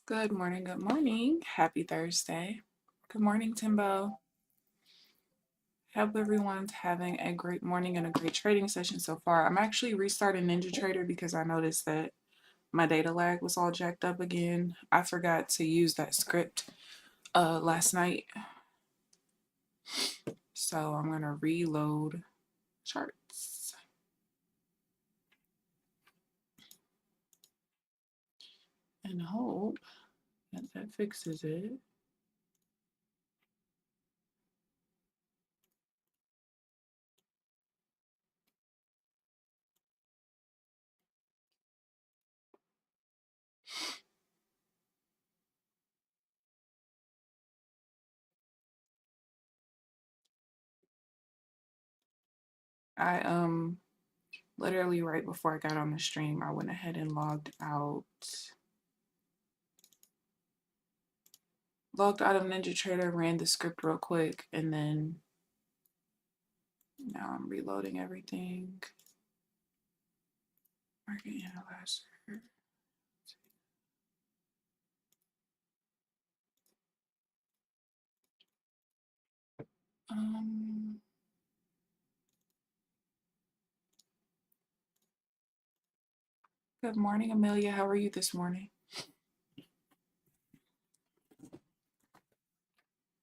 Good morning, good morning. Happy Thursday. Good morning, Timbo. Hope everyone's having a great morning and a great trading session so far. I'm actually restarting NinjaTrader because I noticed that my data lag was all jacked up again. I forgot to use that script last night. So I'm gonna reload charts and hope that fixes it. I literally right before I got on the stream, I went ahead and logged out of NinjaTrader, ran the script real quick, and then now I'm reloading everything. Market analyzer. Good morning, Amelia. How are you this morning?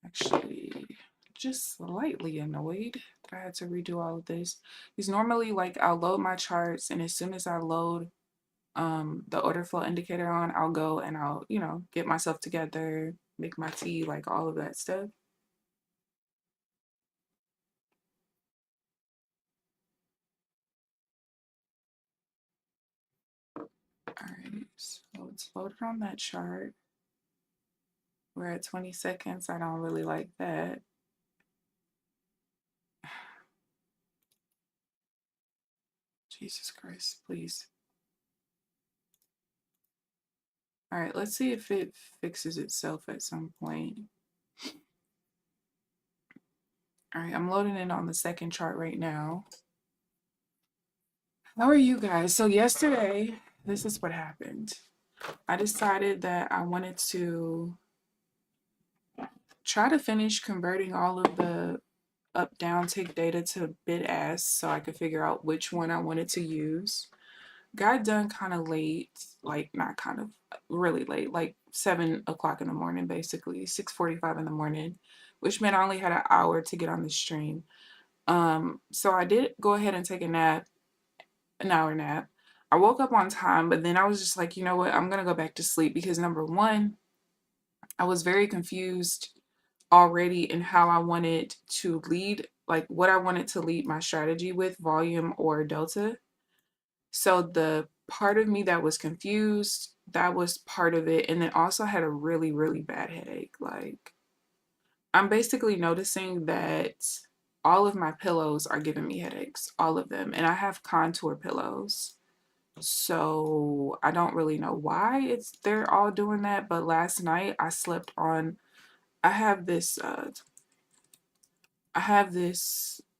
Actually, just slightly annoyed that I had to redo all of this. Because normally, like, I'll load my charts, and as soon as I load the order flow indicator on, I'll go and I'll, get myself together, make my tea, like all of that stuff. All right, so it's loaded on that chart. We're at 20 seconds. I don't really like that. Jesus Christ, please. All right, let's see if it fixes itself at some point. All right, I'm loading in on the second chart right now. How are you guys? So yesterday, this is what happened. I decided that I wanted to try to finish converting all of the up down tick data to bid ask so I could figure out which one I wanted to use. Got done kind of late, like not kind of, really late, like 7 o'clock in the morning, basically 6:45 in the morning, which meant I only had an hour to get on the stream. So I did go ahead and take a nap, an hour nap. I woke up on time, but then I was just like, you know what, I'm gonna go back to sleep because number one, I was very confused already in how I wanted to lead, like what I wanted to lead my strategy with, volume or delta. So the part of me that was confused, that was part of it. And then also had a really, really bad headache. Like I'm basically noticing that all of my pillows are giving me headaches, all of them. And I have contour pillows. So I don't really know why they're all doing that. But last night I slept on, I have this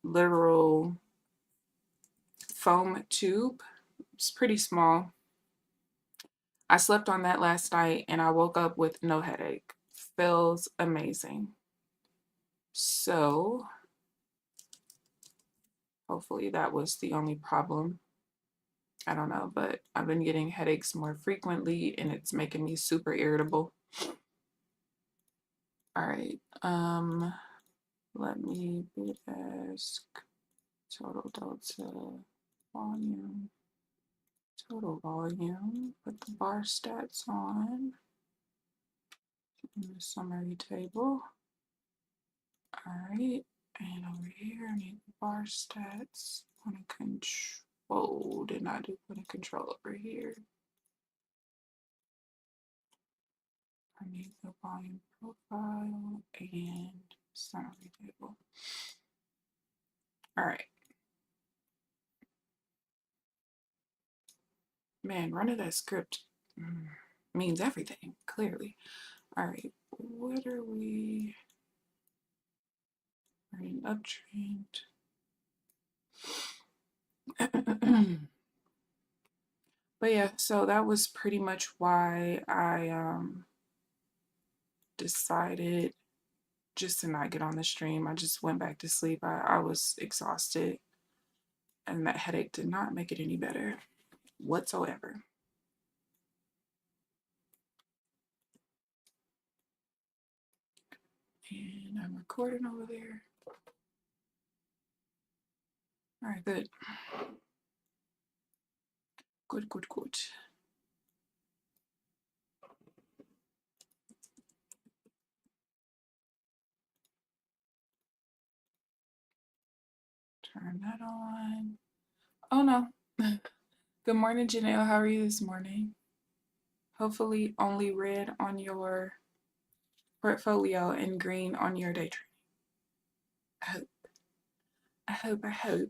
literal foam tube. It's pretty small. I slept on that last night and I woke up with no headache. Feels amazing. So hopefully that was the only problem. I don't know, but I've been getting headaches more frequently and it's making me super irritable. All right. Let me bid ask total delta volume. Total volume. Put the bar stats on in the summary table. All right, and over here I need the bar stats. On a control, did not do point of control over here. I need the volume profile and summary table. All right. Man, running that script means everything, clearly. All right, what are we? We're in uptrend. But yeah, so that was pretty much why I decided just to not get on the stream. I just went back to sleep. I was exhausted, and that headache did not make it any better whatsoever. And I'm recording over there. All right, good. Good, good, good. Turn that on. Oh no. Good morning, Janelle. How are you this morning? Hopefully only red on your portfolio and green on your day trading. I hope. I hope. I hope.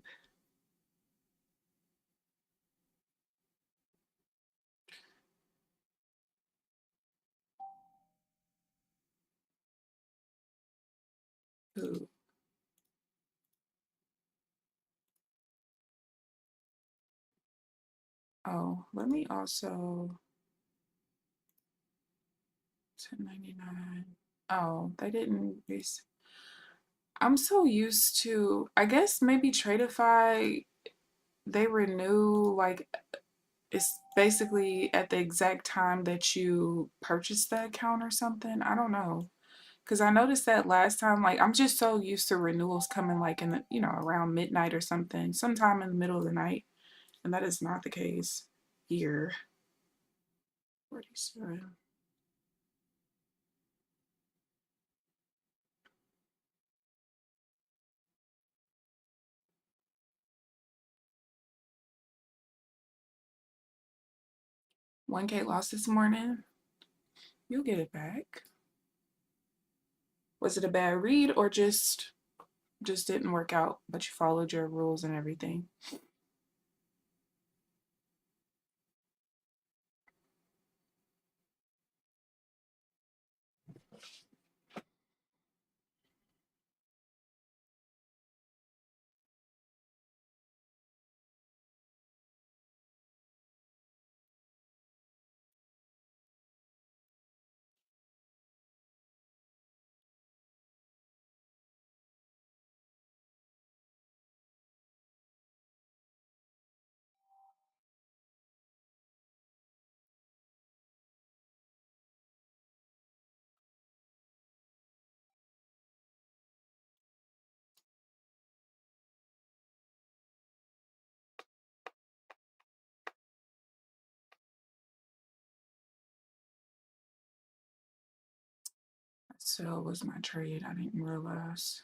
Ooh. Oh, let me also 10.99. Oh, they didn't. I'm so used to, I guess maybe Tradeify, they renew like it's basically at the exact time that you purchase the account or something. I don't know. Because I noticed that last time, like I'm just so used to renewals coming like in the, around midnight or something, sometime in the middle of the night. And that is not the case here. 47. $1K lost this morning. You'll get it back. Was it a bad read or just didn't work out, but you followed your rules and everything? So was my trade. I didn't realize.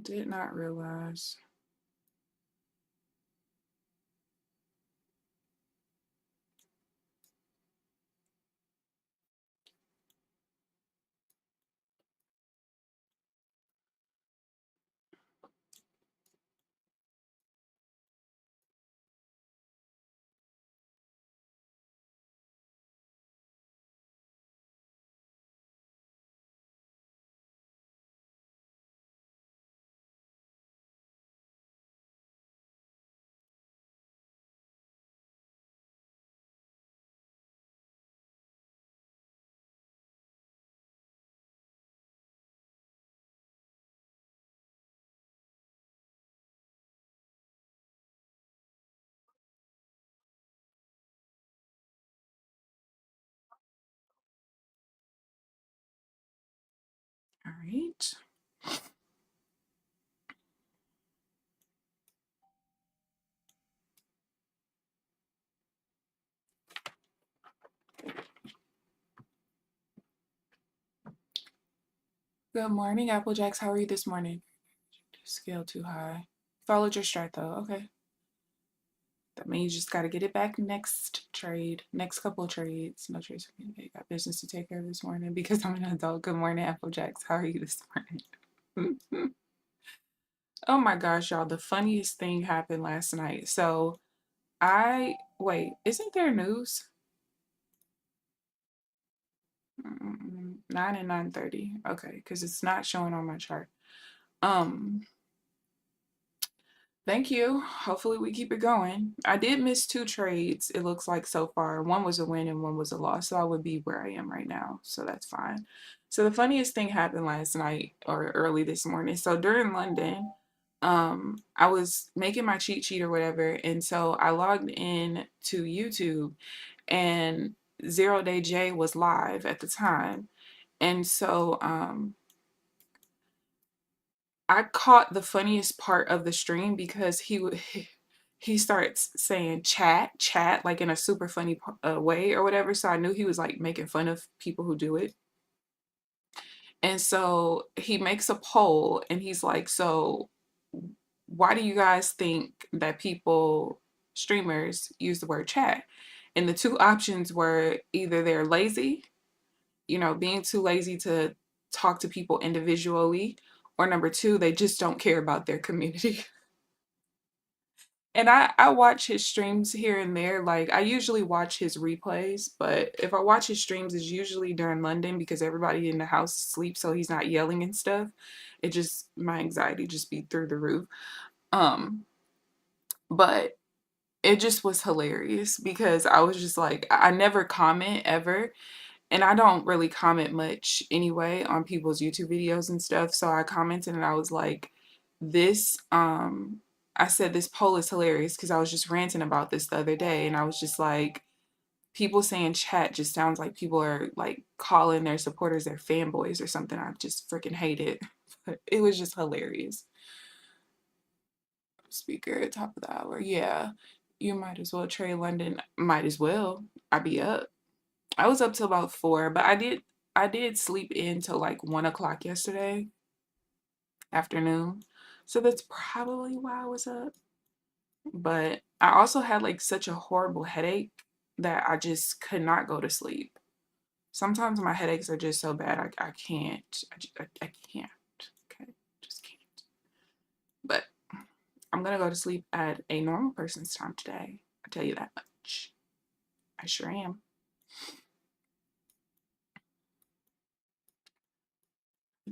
Did not realize. All right. Good morning, Applejacks. How are you this morning? Scale too high. Followed your strat though. Okay. That means you just got to get it back next trade, next couple of trades. No trades for me today. Got business to take care of this morning because I'm an adult. Good morning, Applejacks. How are you this morning? Oh my gosh, y'all. The funniest thing happened last night. So wait, isn't there news? 9 and 9:30. Okay, because it's not showing on my chart. Um, Thank you. Hopefully we keep it going. I did miss two trades, it looks like so far. One was a win and one was a loss. So I would be where I am right now. So that's fine. So the funniest thing happened last night or early this morning. So during London, I was making my cheat sheet or whatever, and so I logged in to YouTube and 0 Day J was live at the time. And so I caught the funniest part of the stream because he starts saying chat, chat, like in a super funny way or whatever. So I knew he was like making fun of people who do it. And so he makes a poll and he's like, so why do you guys think that people, streamers, use the word chat? And the two options were either they're lazy, being too lazy to talk to people individually, or number two, they just don't care about their community. And I watch his streams here and there. Like I usually watch his replays, but if I watch his streams, it's usually during London because everybody in the house is asleep, so he's not yelling and stuff. It just my anxiety just be through the roof. Um, but it just was hilarious because I was just like, I never comment ever, and I don't really comment much anyway on people's YouTube videos and stuff. So I commented and I was like, this, I said this poll is hilarious because I was just ranting about this the other day and I was just like, people saying chat just sounds like people are like calling their supporters their fanboys or something. I just freaking hate it. But it was just hilarious. Speaker at top of the hour. Yeah. You might as well trade London. Might as well. I'd be up. I was up till about 4, but I did sleep in till like 1 o'clock yesterday afternoon. So that's probably why I was up. But I also had like such a horrible headache that I just could not go to sleep. Sometimes my headaches are just so bad I can't. I can't. Okay. Just can't. But I'm gonna go to sleep at a normal person's time today. I tell you that much. I sure am.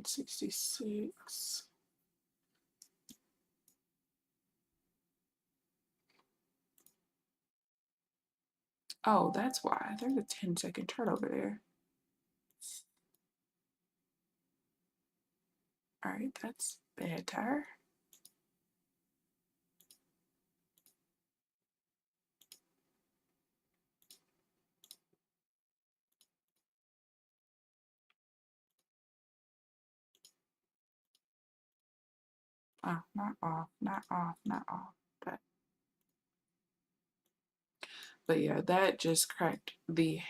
66. Oh, that's why. There's a 10-second chart over there. All right, that's better. Oh, not off, not off, not off. But yeah, that just cracked the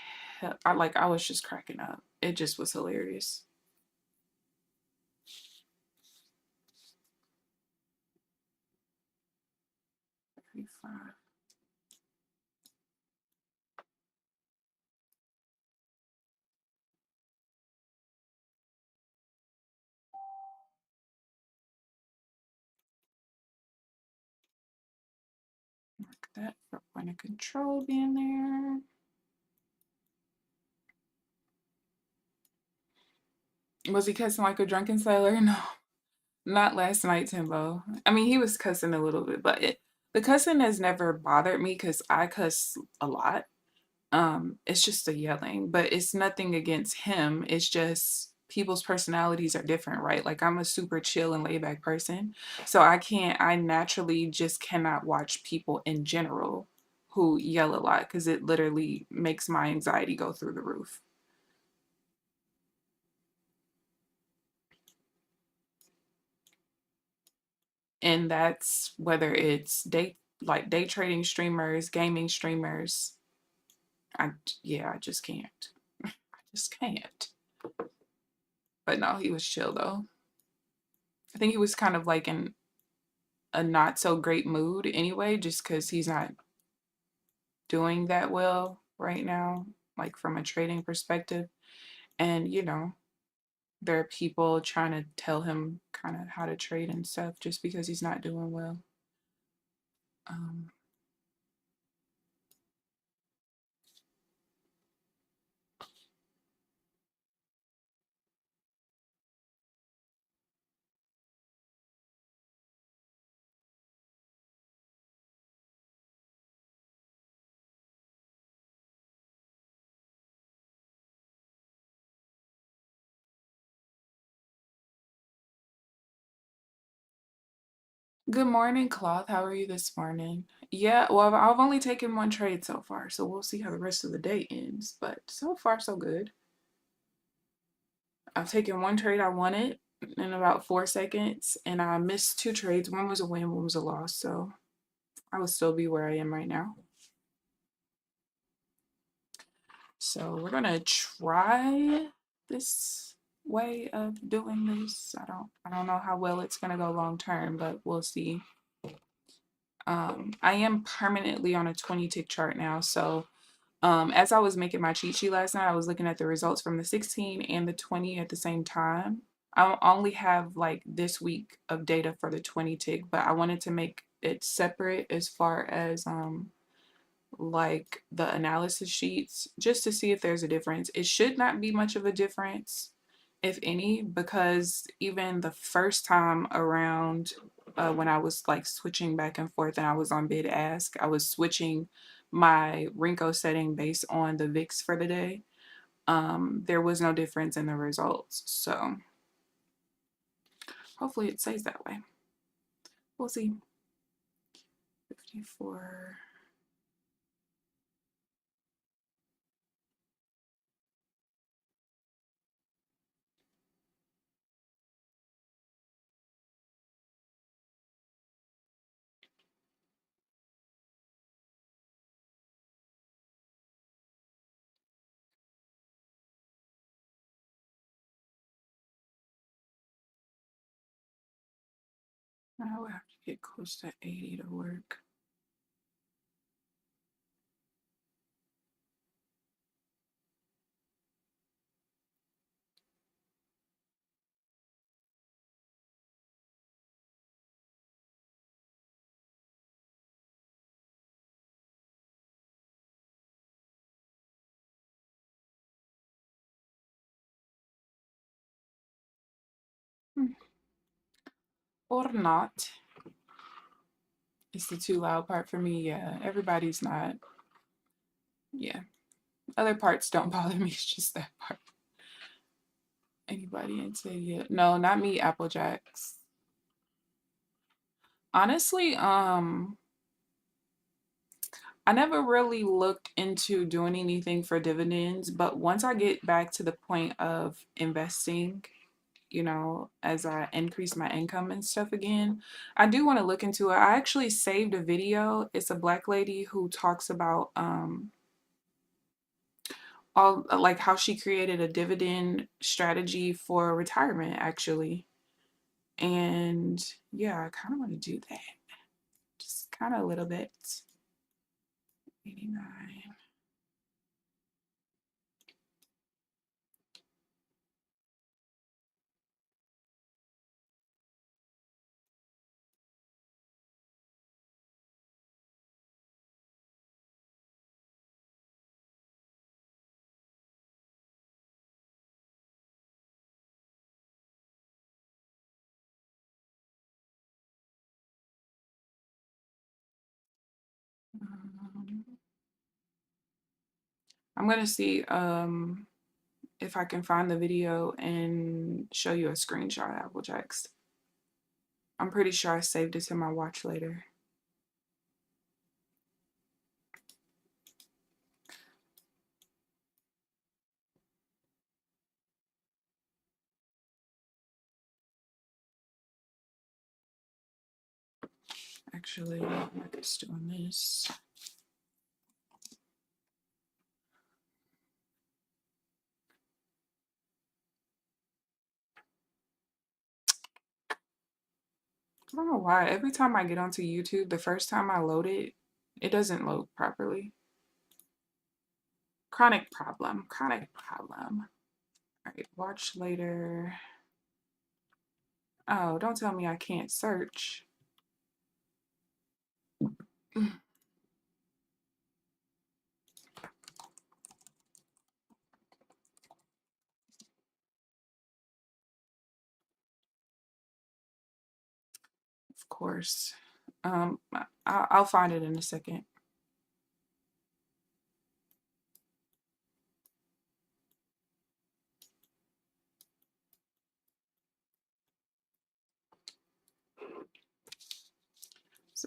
hell. I was just cracking up. It just was hilarious. 35. Mark that for point of control being there. Was he cussing like a drunken sailor? No, not last night, Timbo. I mean, he was cussing a little bit, but the cussing has never bothered me because I cuss a lot. It's just the yelling, but it's nothing against him. It's just people's personalities are different, right? Like I'm a super chill and laid back person. So I naturally just cannot watch people in general who yell a lot because it literally makes my anxiety go through the roof. And that's whether it's day trading streamers, gaming streamers. Yeah, I just can't. I just can't. But no, he was chill though. I think he was kind of like in a not so great mood anyway, just because he's not doing that well right now, like from a trading perspective. And, there are people trying to tell him kind of how to trade and stuff just because he's not doing well. Um, Good morning, Cloth. How are you this morning? Yeah, well, I've only taken one trade so far, so we'll see how the rest of the day ends. But so far, so good. I've taken one trade I wanted in about 4 seconds, and I missed two trades. One was a win, one was a loss, so I will still be where I am right now. So we're gonna try this way of doing this. I don't know how well it's gonna go long term, but we'll see. I am permanently on a 20 tick chart now, so as I was making my cheat sheet last night, I was looking at the results from the 16 and the 20 at the same time. I only have like this week of data for the 20 tick, but I wanted to make it separate as far as like the analysis sheets just to see if there's a difference. It should not be much of a difference, if any, because even the first time around when I was like switching back and forth and I was on bid ask, I was switching my Renko setting based on the VIX for the day. There was no difference in the results. So hopefully it stays that way. We'll see. 54. I will have to get close to 80 to work. Or not. It's the too loud part for me. Yeah, everybody's not. Yeah, other parts don't bother me. It's just that part. Anybody into yeah? No, not me. Apple Jacks. Honestly, I never really looked into doing anything for dividends, but once I get back to the point of investing, you know, as I increase my income and stuff again, I do want to look into it. I actually saved a video. It's a black lady who talks about all like how she created a dividend strategy for retirement actually. And yeah, I kind of want to do that. Just kind of a little bit. 89. Um, I'm gonna see if I can find the video and show you a screenshot of Applejacks. I'm pretty sure I saved it to my watch later. Actually, I'm just doing this. I don't know why. Every time I get onto YouTube, the first time I load it, it doesn't load properly. Chronic problem. Chronic problem. All right, watch later. Oh, don't tell me I can't search. Of course. I'll find it in a second.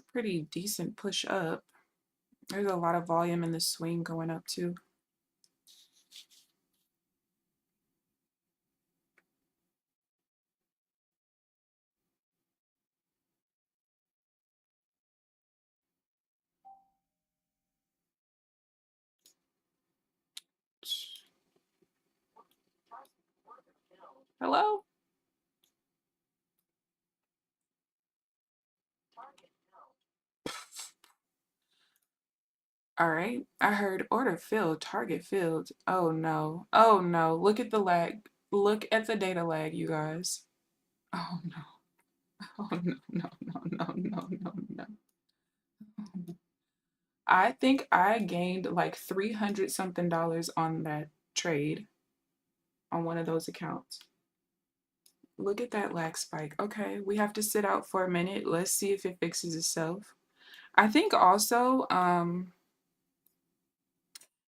a pretty decent push up. There's a lot of volume in the swing going up too. Hello? All right. I heard order filled, target filled. Oh no. Oh no. Look at the lag. Look at the data lag, you guys. Oh no. Oh no, no, no, no, no, no, no. I think I gained like 300 something dollars on that trade on one of those accounts. Look at that lag spike. Okay, we have to sit out for a minute. Let's see if it fixes itself. I think also, and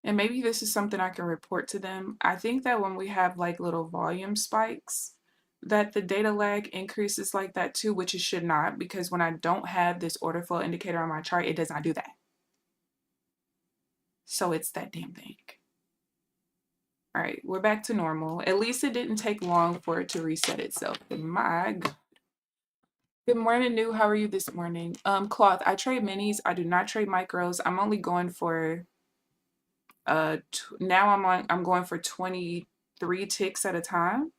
maybe this is something I can report to them. I think that when we have like little volume spikes, that the data lag increases like that too, which it should not, because when I don't have this order flow indicator on my chart, it does not do that. So it's that damn thing. All right, we're back to normal. At least it didn't take long for it to reset itself. My God. Good morning, New. How are you this morning? Cloth, I trade minis. I do not trade micros. I'm only going for now I'm going for 23 ticks at a time.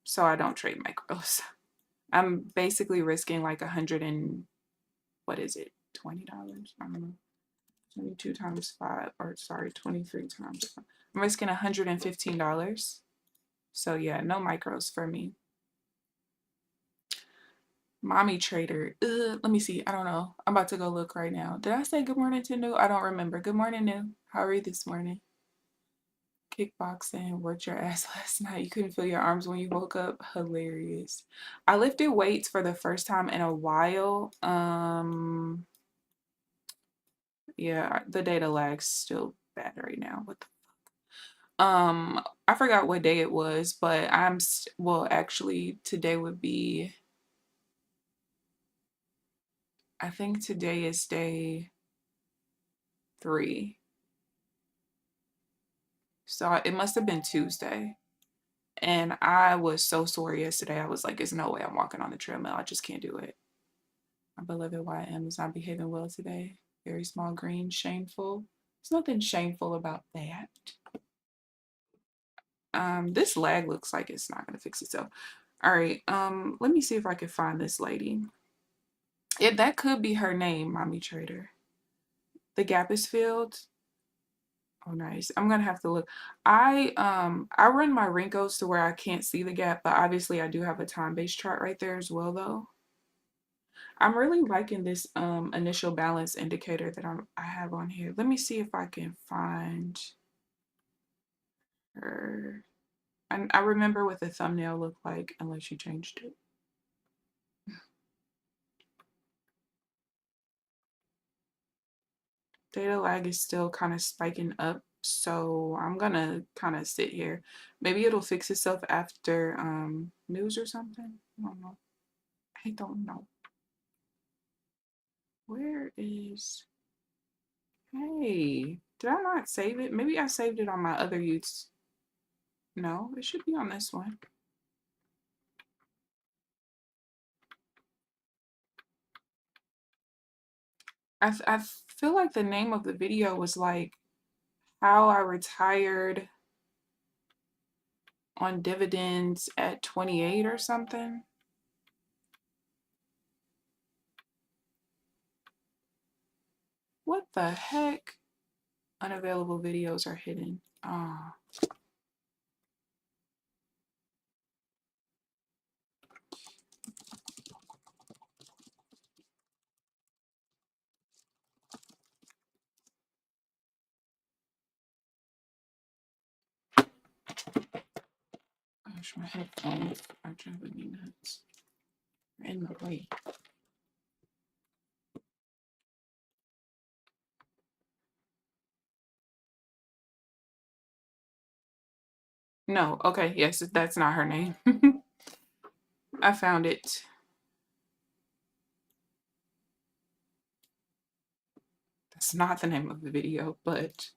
So I don't trade micros. I'm basically risking like 100 and what is it? $20? I don't know. 22 times 5, or sorry, 23 times 5. I'm risking $115. So yeah, no micros for me. Mommy trader. Let me see. I don't know. I'm about to go look right now. Did I say good morning to New? I don't remember. Good morning, New. How are you this morning? Kickboxing. Worked your ass last night. You couldn't feel your arms when you woke up. Hilarious. I lifted weights for the first time in a while. Yeah, the data lag's still bad right now. What the I forgot what day it was, but well, actually today would be, I think today is day 3. So it must have been Tuesday. And I was so sore yesterday. I was like, there's no way I'm walking on the treadmill. I just can't do it. My beloved YM is not behaving well today. Very small green, shameful. There's nothing shameful about that. This lag looks like it's not gonna fix itself. All right, let me see if I can find this lady. Yeah, that could be her name, Mommy Trader. The gap is filled. Oh, nice. I'm gonna have to look. I run my Renkos to where I can't see the gap, but obviously I do have a time-based chart right there as well though. I'm really liking this initial balance indicator that I have on here. Let me see if I can find her. And I remember what the thumbnail looked like unless you changed it. Data lag is still kind of spiking up, so I'm gonna kind of sit here. Maybe it'll fix itself after news or something. I don't know. I don't know. Where is... Hey, did I not save it? Maybe I saved it on my other YouTube. No, it should be on this one. I feel like the name of the video was like how I retired on dividends at 28 or something. What the heck? Unavailable videos are hidden. Oh. Gosh, my headphones are driving me nuts. They're in my way. No, okay, yes, that's not her name. I found it. That's not the name of the video, but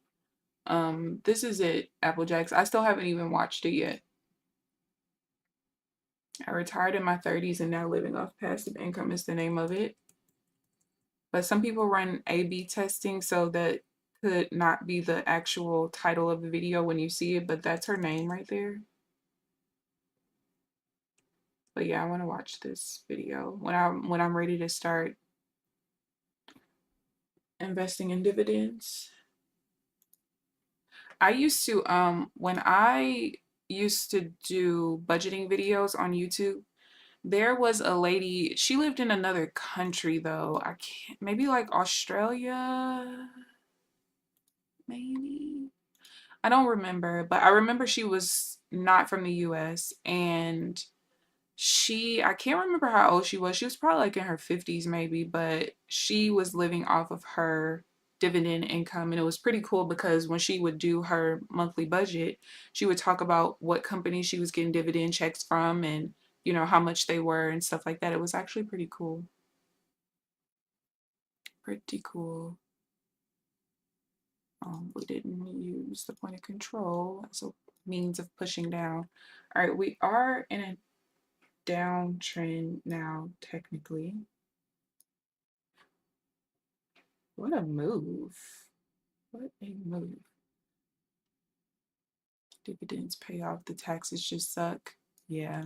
this is it, Applejacks. I still haven't even watched it yet. I retired in my 30s and now living off passive income is the name of it. But some people run A/B testing, so that could not be the actual title of the video when you see it, but that's her name right there. But yeah, I want to watch this video when I'm ready to start investing in dividends. I used to when I used to do budgeting videos on YouTube, there was a lady, she lived in another country though. I can't, maybe like Australia, maybe. I don't remember, but I remember she was not from the US, and I can't remember how old she was. She was probably like in her 50s maybe, but she was living off of her dividend income, and it was pretty cool because when she would do her monthly budget, she would talk about what company she was getting dividend checks from and how much they were and stuff like that. It was actually pretty cool. Pretty cool. We didn't use the point of control as a means of pushing down. All right, we are in a downtrend now, technically. What a move. What a move. Dividends pay off, the taxes just suck. Yeah.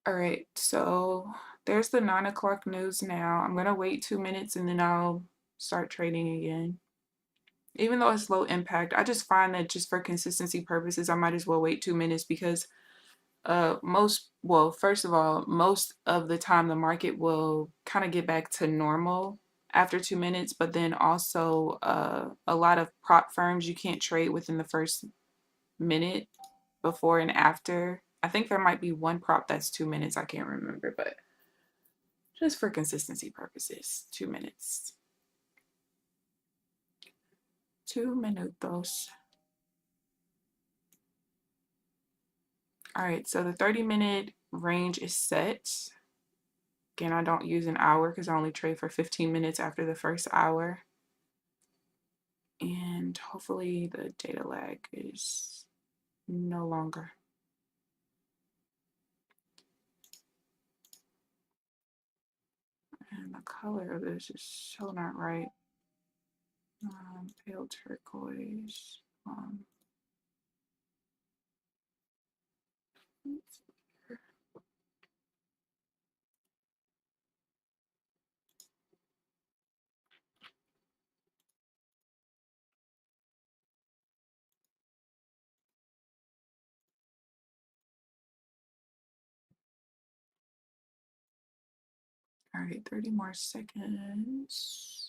All right, so there's the 9 o'clock news now. I'm gonna wait 2 minutes and then I'll start trading again. Even though it's low impact, I just find that just for consistency purposes, I might as well wait 2 minutes because first of all, most of the time the market will kind of get back to normal after 2 minutes, but then also a lot of prop firms you can't trade within the first minute before and after. I think there might be one prop that's 2 minutes. I can't remember, but just for consistency purposes, 2 minutes. 2 minutos. All right, so the 30-minute range is set. Again, I don't use an hour because I only trade for 15 minutes after the first hour. And hopefully the data lag is no longer. And the color of this is so not right. Pale turquoise. All right, 30 more seconds.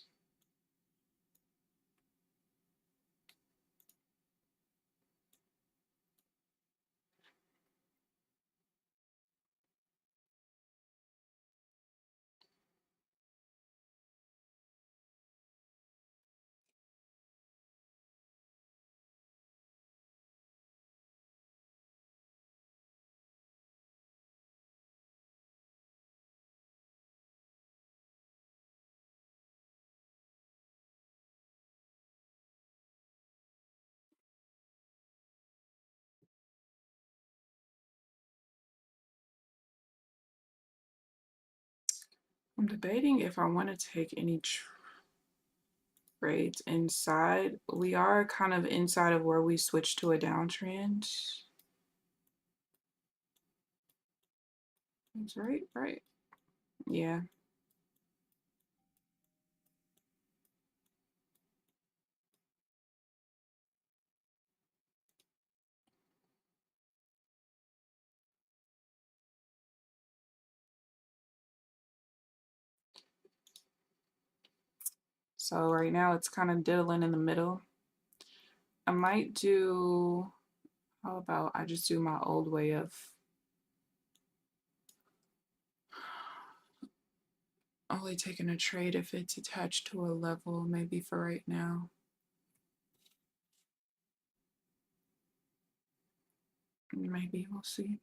I'm debating if I want to take any trades inside. We are kind of inside of where we switched to a downtrend. That's right. Yeah. So right now it's kind of diddling in the middle. I might do, how about I just do my old way of only taking a trade if it's attached to a level, maybe for right now. Maybe we'll see.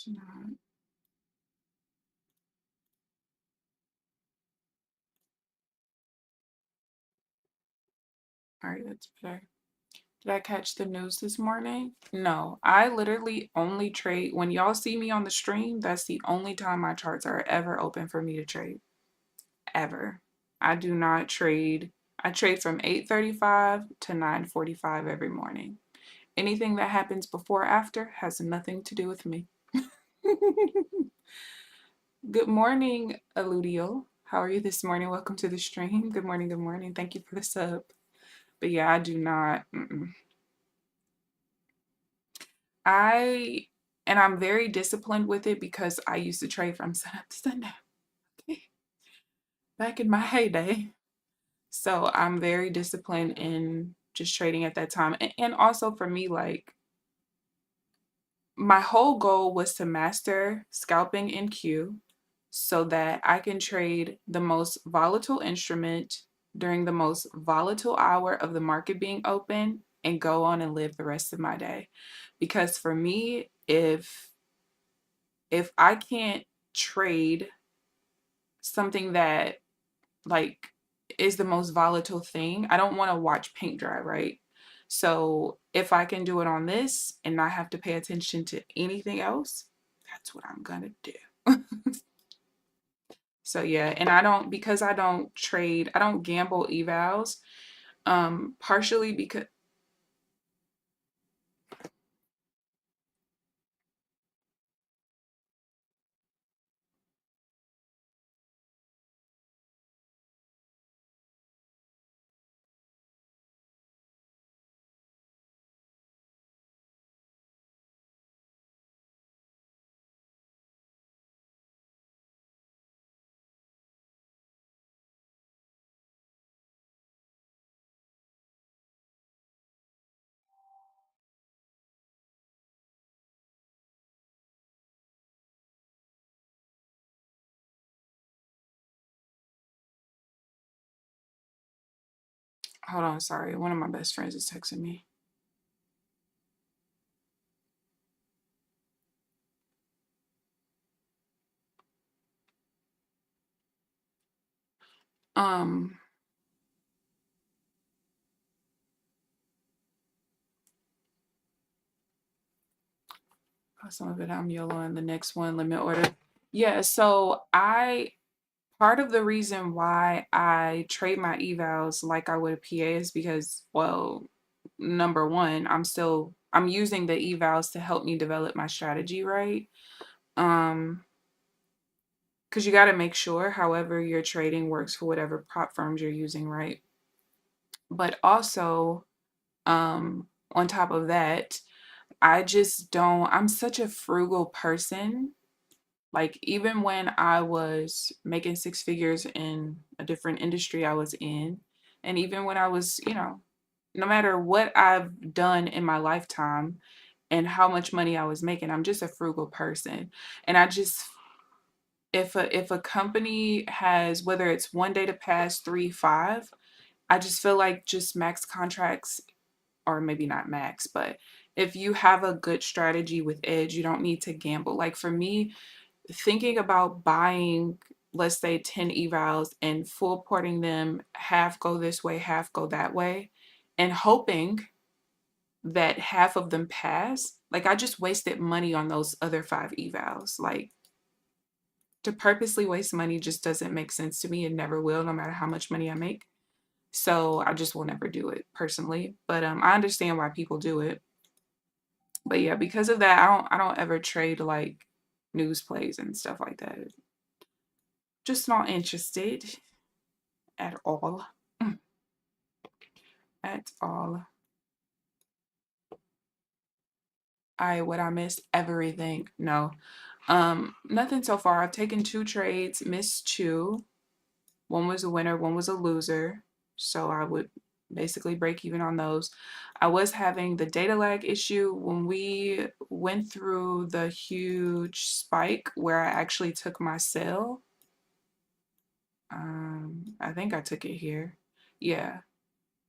It's not. All right, that's better. Did I catch the news this morning? No, I literally only trade when y'all see me on the stream. That's the only time my charts are ever open for me to trade. Ever. I do not trade. I trade from 8:35 to 9:45 every morning. Anything that happens before or after has nothing to do with me. Good morning, Eludio. How are you this morning? Welcome to the stream. Good morning, good morning. Thank you for the sub. But yeah, I do not. I'm very disciplined with it because I used to trade from sunup to sundown back in my heyday. So I'm very disciplined in just trading at that time. And also for me, like my whole goal was to master scalping in Q so that I can trade the most volatile instrument during the most volatile hour of the market being open and go on and live the rest of my day. Because for me, if I can't trade something that like is the most volatile thing, I don't want to watch paint dry, right? So if I can do it on this and not have to pay attention to anything else, that's what I'm gonna do. So yeah, and because I don't trade, I don't gamble evals, partially because hold on, sorry, one of my best friends is texting me. Um some of it I'm YOLO and the next one limit order. Yeah, so I part of the reason why I trade my evals like I would a PA is because, well, number one, I'm using the evals to help me develop my strategy, right? Because you got to make sure however you're trading works for whatever prop firms you're using, right? But also, on top of that, I'm such a frugal person. Like, even when I was making six figures in a different industry I was in, and even when I was, no matter what I've done in my lifetime and how much money I was making, I'm just a frugal person. And I just, if a company has, whether it's one day to pass, three, five, I just feel like just max contracts, or maybe not max, but if you have a good strategy with edge, you don't need to gamble. Like for me, thinking about buying, let's say 10 evals and full porting them, half go this way, half go that way, and hoping that half of them pass, like I just wasted money on those other five evals. Like to purposely waste money just doesn't make sense to me. It never will, no matter how much money I make. So I just will never do it personally. But I understand why people do it. But yeah, because of that, I don't ever trade like news plays and stuff like that. Just not interested at all. At all. Would I miss everything? No. Nothing so far. I've taken two trades, missed two. One was a winner, one was a loser. So I would basically break even on those. I was having the data lag issue when we went through the huge spike where I actually took my sell. I think I took it here. Yeah.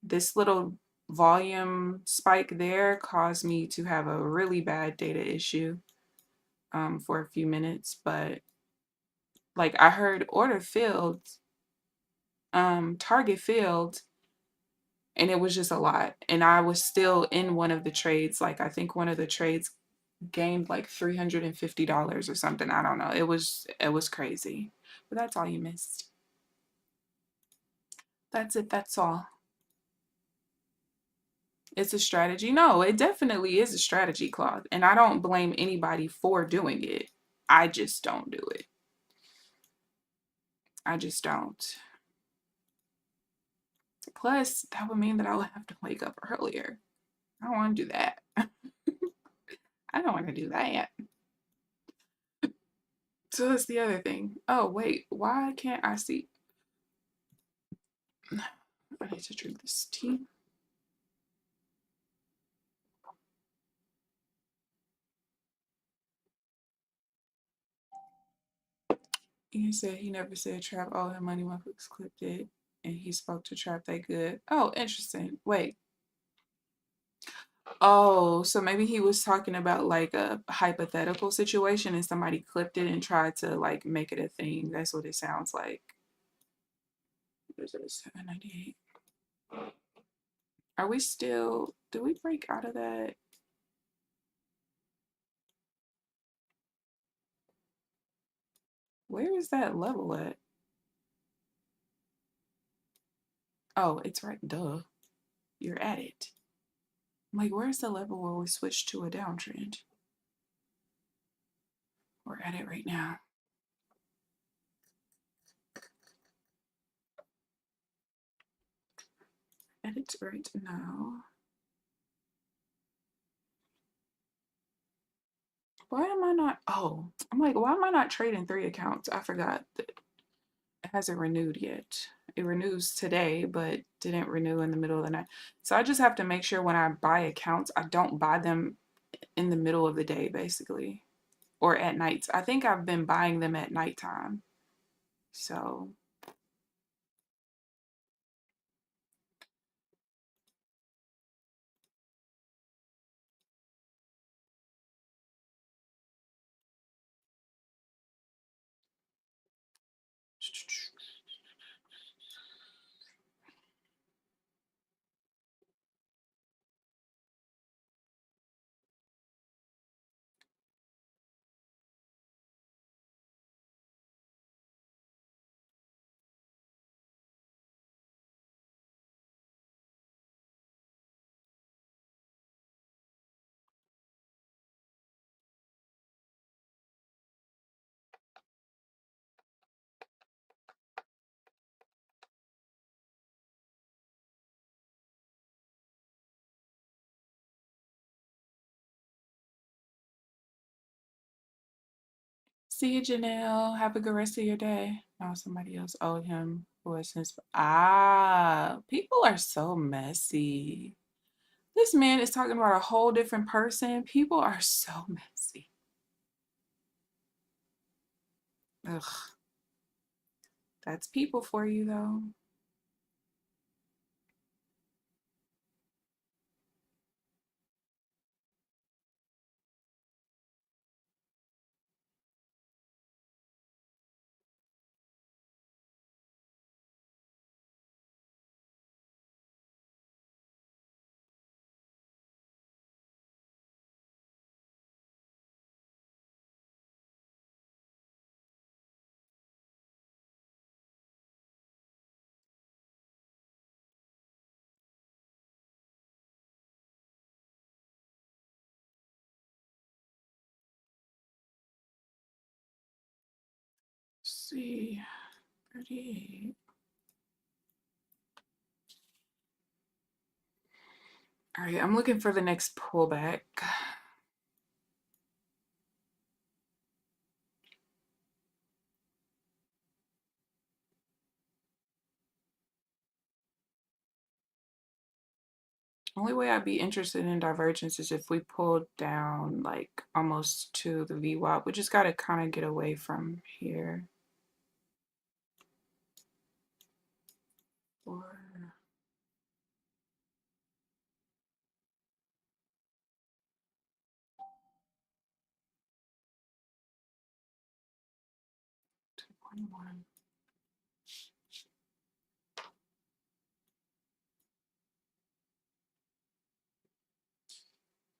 This little volume spike there caused me to have a really bad data issue. for a few minutes, but like I heard order filled, target filled, and it was just a lot. And I was still in one of the trades. Like I think one of the trades gained like $350 or something. I don't know. It was crazy. But that's all you missed. That's it. That's all. It's a strategy. No, it definitely is a strategy, Claude. And I don't blame anybody for doing it. I just don't do it. I just don't. Plus, that would mean that I would have to wake up earlier. I don't want to do that. I don't want to do that. So that's the other thing. Oh, wait. Why can't I see? I need to drink this tea. He said he never said Trap all her money when Hooks clipped it. And he spoke to Trap they good. Oh, interesting. Wait. Oh, so maybe he was talking about like a hypothetical situation and somebody clipped it and tried to like make it a thing. That's what it sounds like. What is it? 798. Are we still, did we break out of that? Where is that level at? Oh, it's right. Duh. You're at it. I'm like, where's the level where we switch to a downtrend? We're at it right now. At it right now. Why am I not? Oh, I'm like, why am I not trading 3 accounts? I forgot that it hasn't renewed yet. It renews today, but didn't renew in the middle of the night. So I just have to make sure when I buy accounts, I don't buy them in the middle of the day, basically, or at nights. I think I've been buying them at nighttime. So see you, Janelle. Have a good rest of your day. Now somebody else owed him for since. People are so messy. This man is talking about a whole different person. People are so messy. Ugh, that's people for you, though. Let's see, 38. All right, I'm looking for the next pullback. Only way I'd be interested in divergence is if we pulled down like almost to the VWAP. We just got to kind of get away from here. Or 21.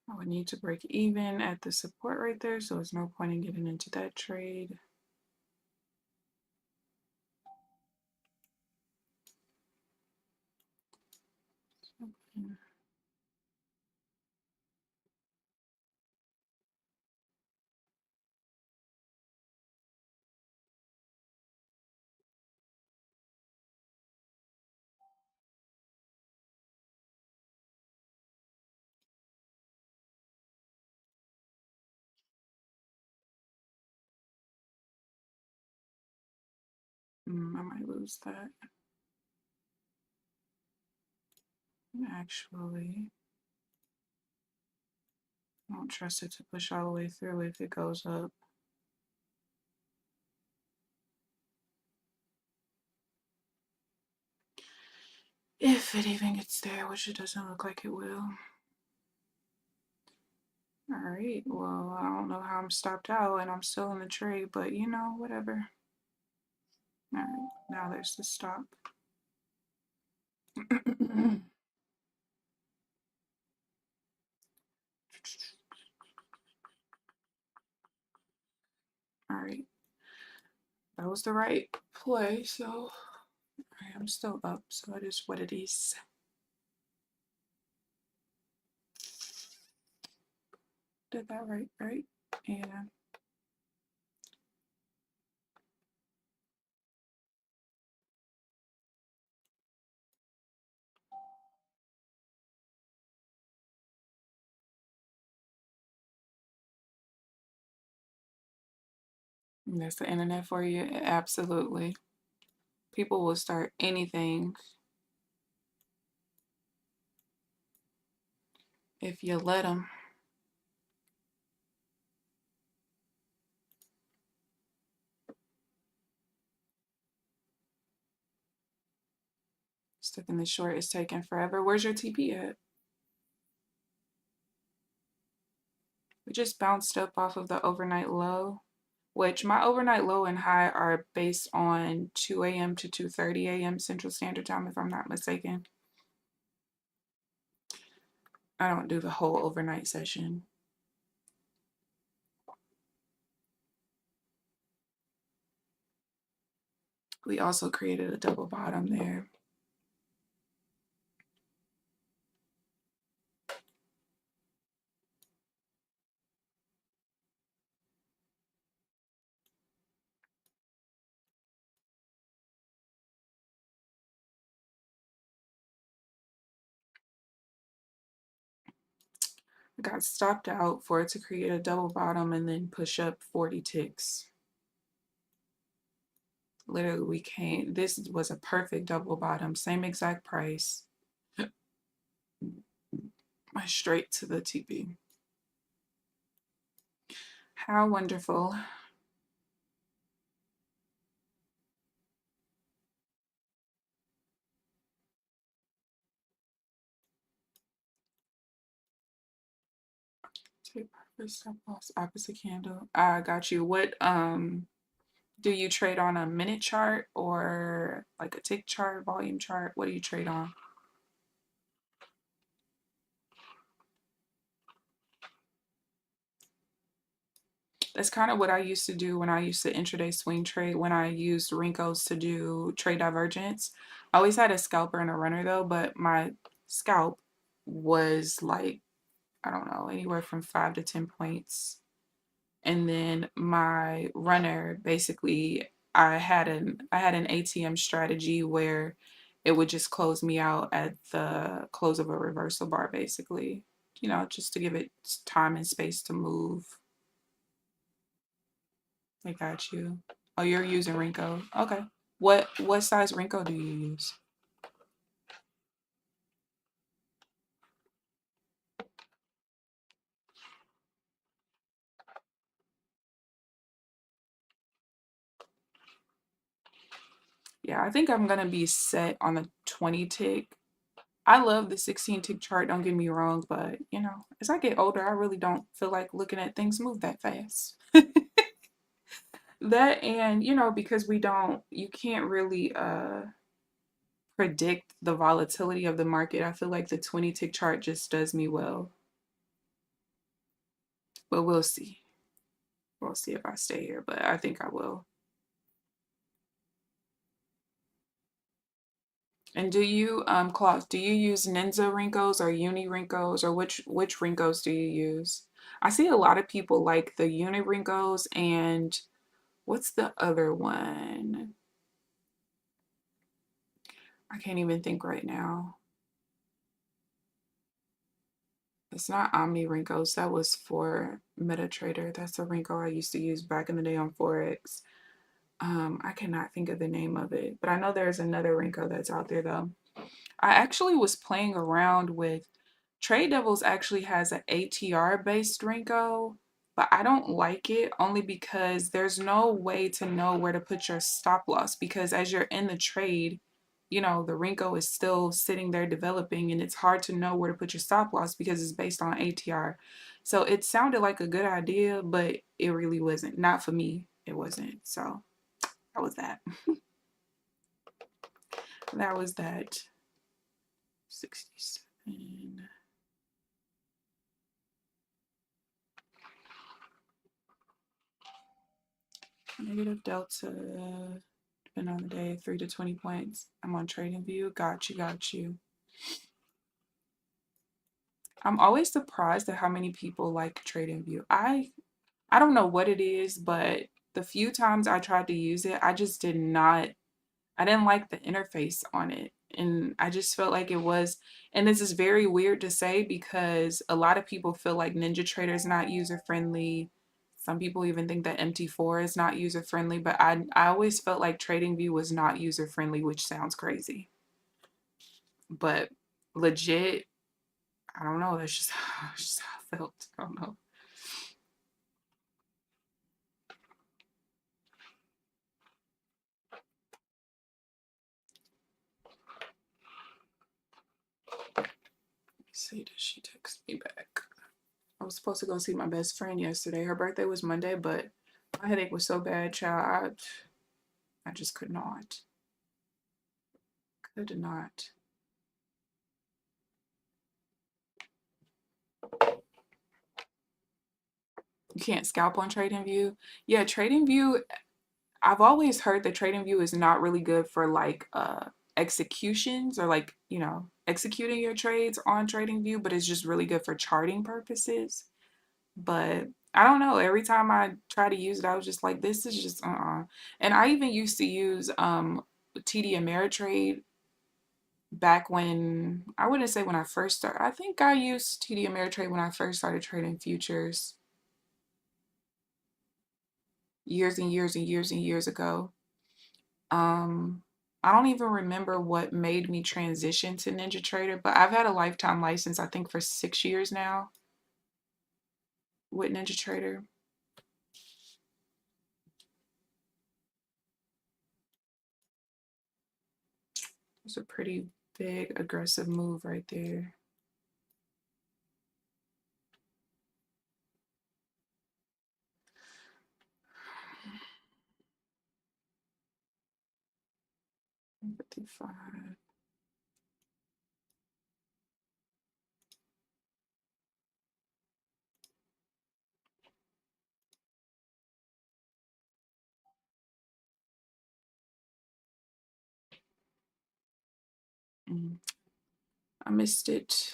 I would need to break even at the support right there, so there's no point in getting into that trade. I might lose that. Actually, I don't trust it to push all the way through if it goes up. If it even gets there, which it doesn't look like it will. Alright, well, I don't know how I'm stopped out and I'm still in the trade, but you know, whatever. Alright, now there's the stop. Alright, that was the right play, so I am still up, so it is what it is. Did that right? And that's the internet for you. Absolutely. People will start anything if you let them. Stuck in the short is taking forever. Where's your TP at? We just bounced up off of the overnight low, which my overnight low and high are based on 2 a.m. to 2:30 a.m. Central Standard Time, if I'm not mistaken. I don't do the whole overnight session. We also created a double bottom there. I got stopped out for it to create a double bottom and then push up 40 ticks. Literally, we came, this was a perfect double bottom, same exact price. Straight to the TP. How wonderful. Take profit, stop loss, opposite candle. I got you. What do you trade on a minute chart or like a tick chart, volume chart? What do you trade on? That's kind of what I used to do when I used to intraday swing trade, when I used Renkos to do trade divergence. I always had a scalper and a runner though, but my scalp was like, I don't know, anywhere from 5 to 10 points. And then my runner, basically, I had an ATM strategy where it would just close me out at the close of a reversal bar, basically, you know, just to give it time and space to move. I got you. Oh, you're using Renko. Okay. What size Renko do you use? Yeah, I think I'm gonna be set on the 20 tick. I love the 16 tick chart, don't get me wrong, but you know, as I get older, I really don't feel like looking at things move that fast. That, and you know, because you can't really predict the volatility of the market. I feel like the 20 tick chart just does me well. But we'll see. We'll see if I stay here, but I think I will. And do you, Cloth, do you use Ninja Rinkos or Uni Rinkos, or which Rinkos do you use? I see a lot of people like the Uni Rinkos, and what's the other one? I can't even think right now. It's not Omni Rinkos. That was for MetaTrader. That's a Renko I used to use back in the day on Forex. I cannot think of the name of it, but I know there's another Renko that's out there though. I actually was playing around with Trade Devils actually has an ATR based Renko, but I don't like it only because there's no way to know where to put your stop loss, because as you're in the trade, you know, the Renko is still sitting there developing and it's hard to know where to put your stop loss because it's based on ATR. So it sounded like a good idea, but it really wasn't. Not for me. It wasn't. So that was that. That was that. 67. Negative delta, depending on the day, 3 to 20 points. I'm on Trading View. Got you, got you. I'm always surprised at how many people like Trading View. I don't know what it is, but the few times I tried to use it, I didn't like the interface on it. And I just felt like it was, and this is very weird to say because a lot of people feel like NinjaTrader is not user friendly. Some people even think that MT4 is not user friendly, but I always felt like TradingView was not user friendly, which sounds crazy. But legit, I don't know. That's just how I felt. I don't know. Let's see, did she text me back? I was supposed to go see my best friend yesterday. Her birthday was Monday, but my headache was so bad, child. I just could not. Could not. You can't scalp on TradingView. Yeah, TradingView, I've always heard that TradingView is not really good for like executions or like, you know, executing your trades on TradingView, but it's just really good for charting purposes. But I don't know. Every time I try to use it, I was just like, this is just And I even used to use TD Ameritrade back when, I wouldn't say when I first started. I think I used TD Ameritrade when I first started trading futures years and years and years and years ago. I don't even remember what made me transition to NinjaTrader, but I've had a lifetime license, I think, for 6 years now with NinjaTrader. It's a pretty big aggressive move right there. $55. I missed it.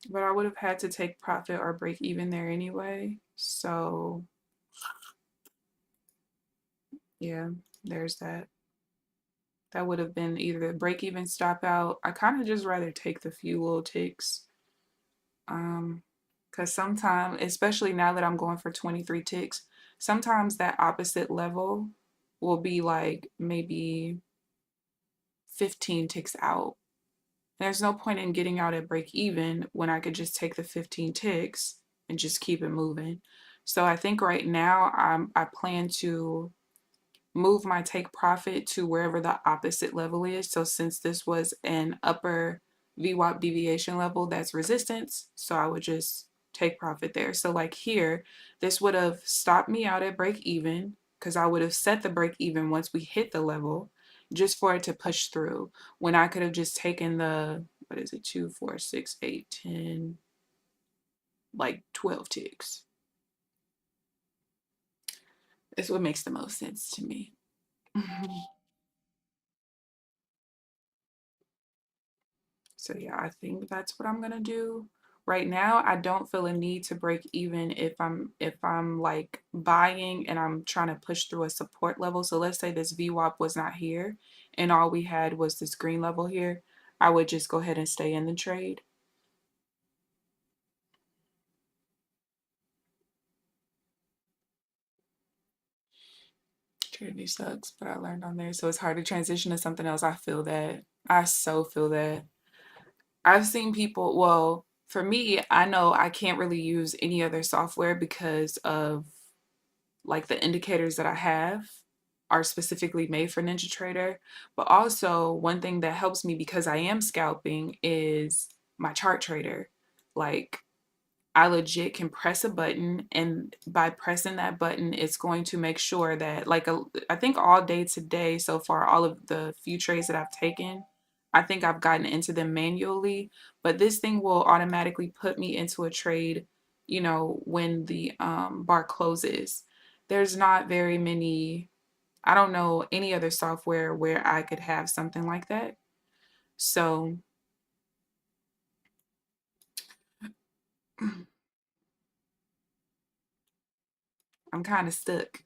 But I would have had to take profit or break even there anyway. So yeah, there's that. That would have been either break even, stop out. I kind of just rather take the few little ticks. Because sometimes, especially now that I'm going for 23 ticks, sometimes that opposite level will be like maybe 15 ticks out. There's no point in getting out at break even when I could just take the 15 ticks and just keep it moving. So I think right now I plan to move my take profit to wherever the opposite level is. So since this was an upper VWAP deviation level, that's resistance. So I would just take profit there. So like here, this would have stopped me out at break even because I would have set the break even once we hit the level just for it to push through, when I could have just taken the, what is it, 2, 4, 6, 8, 10, like 12 ticks. That's what makes the most sense to me. So yeah, I think that's what I'm gonna do. Right now, I don't feel a need to break even if I'm like buying and I'm trying to push through a support level. So let's say this VWAP was not here and all we had was this green level here. I would just go ahead and stay in the trade. Trinity sucks, but I learned on there. So it's hard to transition to something else. I feel that. I so feel that. I've seen people, well, for me, I know I can't really use any other software because of like the indicators that I have are specifically made for NinjaTrader. But also, one thing that helps me because I am scalping is my chart trader. Like, I legit can press a button, and by pressing that button, it's going to make sure that, like, I think all day today so far, all of the few trades that I've taken, I think I've gotten into them manually, but this thing will automatically put me into a trade, when the bar closes. There's not very many, I don't know any other software where I could have something like that. So I'm kind of stuck.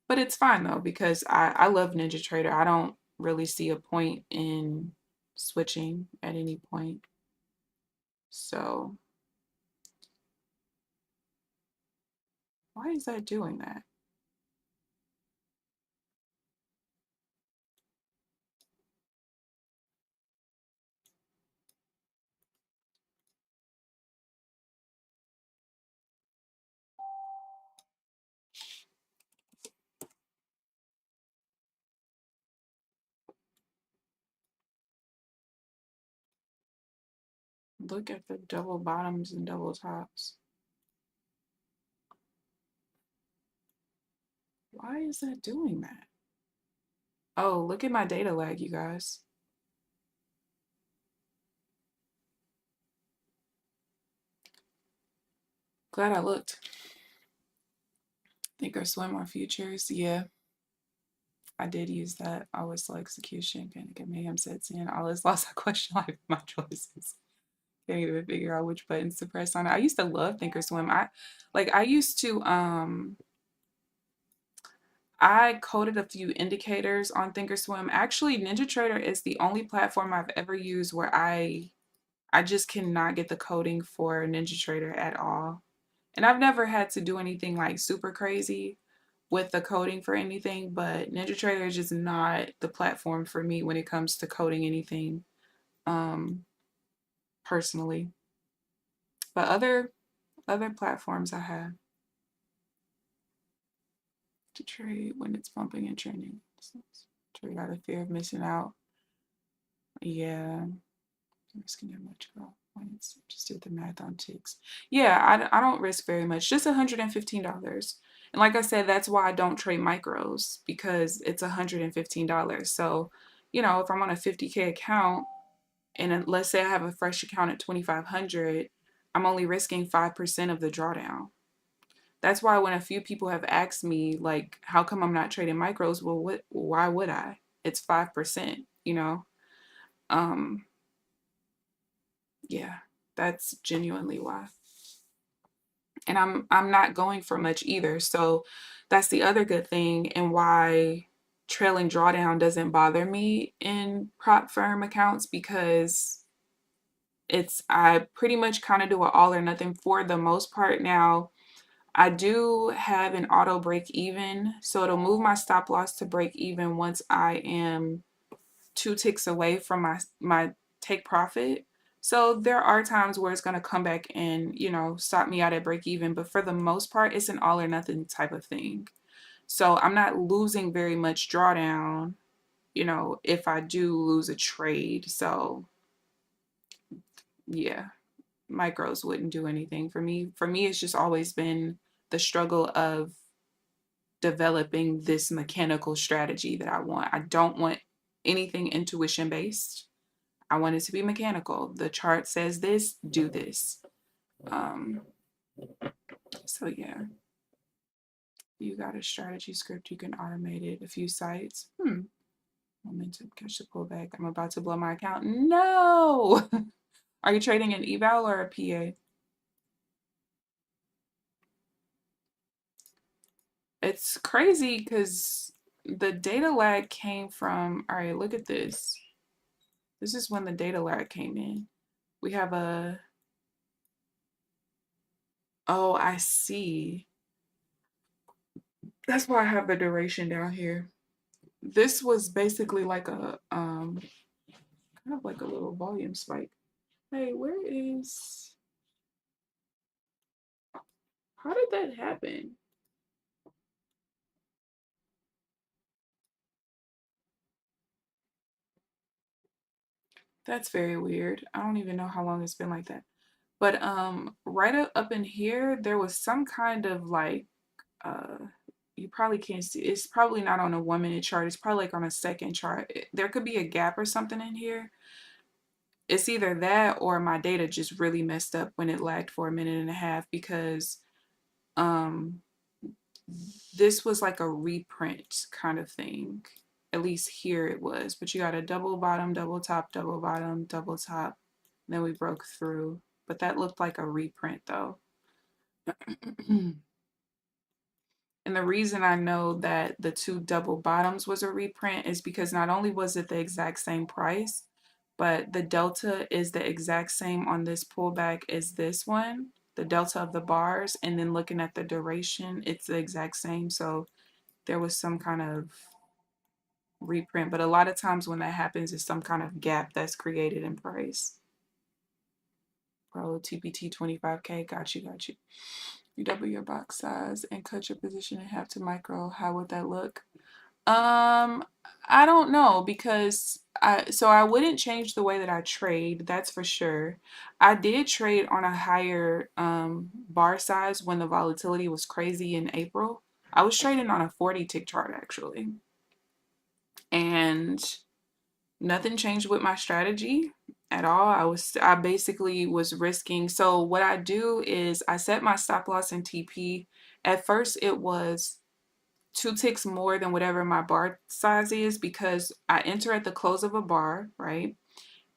But it's fine though, because I love NinjaTrader. I don't really see a point in switching at any point. So why is that doing that? Look at the double bottoms and double tops. Why is that doing that? Oh, look at my data lag, you guys. Glad I looked. Thinkorswim on futures. Yeah, I did use that. Always slow execution. Panic and mayhem sets in. Always lost that question like my choices. Can't even figure out which buttons to press on it. I used to love Thinkorswim. I used to I coded a few indicators on Thinkorswim. Actually, NinjaTrader is the only platform I've ever used where I just cannot get the coding for NinjaTrader at all. And I've never had to do anything like super crazy with the coding for anything, but NinjaTrader is just not the platform for me when it comes to coding anything personally. But other platforms I have to trade when it's pumping and trending. Trade out of fear of missing out. Yeah. Risking that much points. Just did the math on ticks. Yeah, I don't risk very much. Just $115. And like I said, that's why I don't trade micros, because it's $115. So, if I'm on a 50K account and let's say I have a fresh account at 2,500, I'm only risking 5% of the drawdown. That's why when a few people have asked me, like, how come I'm not trading micros? Well, why would I? It's 5%. Um, yeah, that's genuinely why. And I'm not going for much either. So that's the other good thing, and why trailing drawdown doesn't bother me in prop firm accounts, because I pretty much kind of do an all or nothing for the most part. Now I do have an auto break even, so it'll move my stop loss to break even once I am 2 ticks away from my take profit. So there are times where it's going to come back and, stop me out at break even. But for the most part, it's an all or nothing type of thing. So I'm not losing very much drawdown, if I do lose a trade. So yeah, micros wouldn't do anything for me. For me, it's just always been the struggle of developing this mechanical strategy that I want. I don't want anything intuition based. I want it to be mechanical. The chart says this, do this. So yeah, you got a strategy script, you can automate it. A few sites. Momentum, catch the pullback. I'm about to blow my account. No! Are you trading an eval or a PA? It's crazy because the data lag came from, all right, look at this. This is when the data lag came in. We have a, oh, I see. That's why I have the duration down here. This was basically like a, kind of like a little volume spike. Hey, where is, how did that happen? That's very weird. I don't even know how long it's been like that. But right up in here, there was some kind of like you probably can't see. It's probably not on a 1 minute chart. It's probably like on a second chart. There could be a gap or something in here. It's either that or my data just really messed up when it lagged for 1.5 minutes because um this was like a reprint kind of thing. At least here it was. But you got a double bottom, double top, double bottom, double top. Then we broke through. But that looked like a reprint though. And the reason I know that the two double bottoms was a reprint is because not only was it the exact same price, but the delta is the exact same on this pullback as this one, the delta of the bars, and then looking at the duration, it's the exact same. So there was some kind of reprint, but a lot of times when that happens, it's some kind of gap that's created in price. Pro TPT 25K, got you. You double your box size and cut your position in half to micro. How would that look? I don't know because I wouldn't change the way that I trade, that's for sure. I did trade on a higher bar size when the volatility was crazy in April. I was trading on a 40 tick chart actually. And nothing changed with my strategy at all. I basically was risking. So what I do is I set my stop loss in TP. At first it was 2 ticks more than whatever my bar size is because I enter at the close of a bar, right?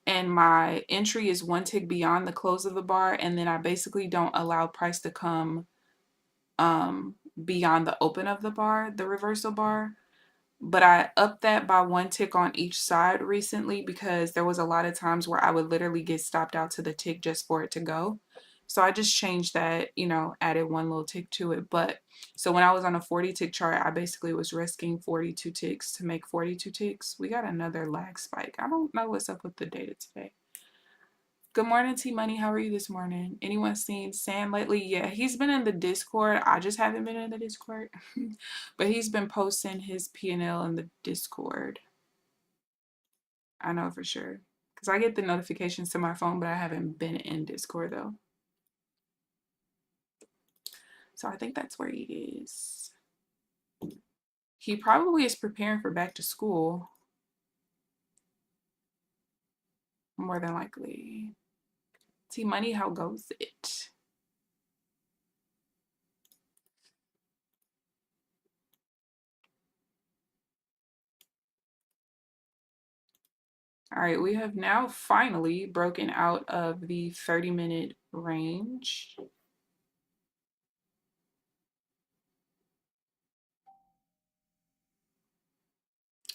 And my entry is 1 tick beyond the close of the bar, and then I basically don't allow price to come beyond the open of the bar, the reversal bar. But I upped that by 1 tick on each side recently because there was a lot of times where I would literally get stopped out to the tick just for it to go. So I just changed that, added one little tick to it. But so when I was on a 40 tick chart, I basically was risking 42 ticks to make 42 ticks. We got another lag spike. I don't know what's up with the data today. Good morning, T Money. How are you this morning? Anyone seen Sam lately? Yeah, he's been in the Discord. I just haven't been in the Discord. But he's been posting his P&L in the Discord. I know for sure. Because I get the notifications to my phone, but I haven't been in Discord though. So I think that's where he is. He probably is preparing for back to school. More than likely. T Money, how goes it? All right, we have now finally broken out of the 30-minute range.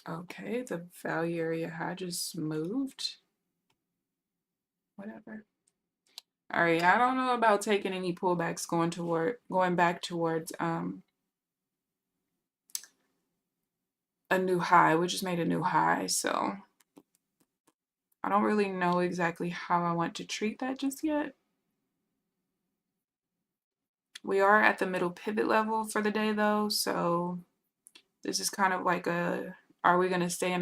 Okay, the value area high just moved. Whatever. All right, I don't know about taking any pullbacks going back towards a new high. We just made a new high, so I don't really know exactly how I want to treat that just yet. We are at the middle pivot level for the day though, so this is kind of like are we going to stay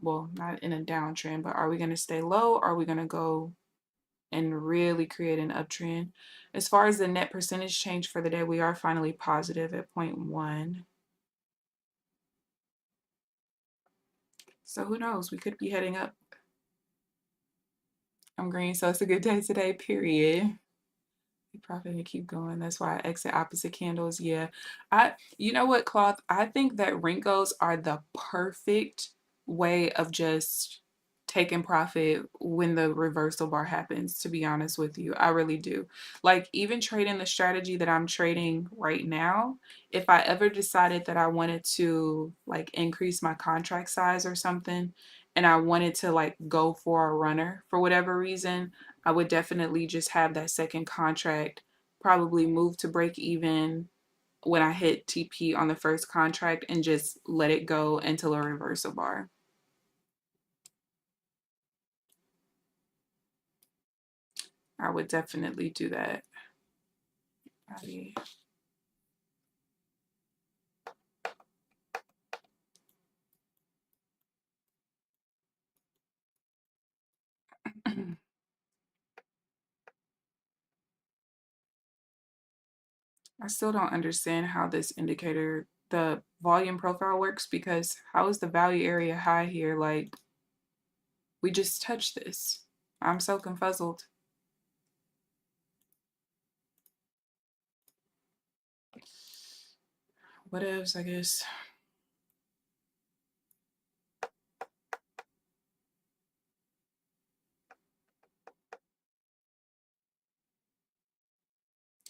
well, not in a downtrend, but are we going to stay low? Or are we going to go and really create an uptrend. As far as the net percentage change for the day, we are finally positive at 0.1. So who knows? We could be heading up. I'm green, so it's a good day today, period. Profit and keep going. That's why I exit opposite candles. Yeah. You know what, cloth? I think that Renkos are the perfect way of just taking profit when the reversal bar happens, to be honest with you. I really do. Like, even trading the strategy that I'm trading right now, if I ever decided that I wanted to like increase my contract size or something, and I wanted to like go for a runner for whatever reason, I would definitely just have that second contract probably move to break even when I hit TP on the first contract and just let it go until a reversal bar. I would definitely do that. I still don't understand how this indicator, the volume profile works, because how is the value area high here? Like, we just touched this. I'm so confuzzled. What else, I guess.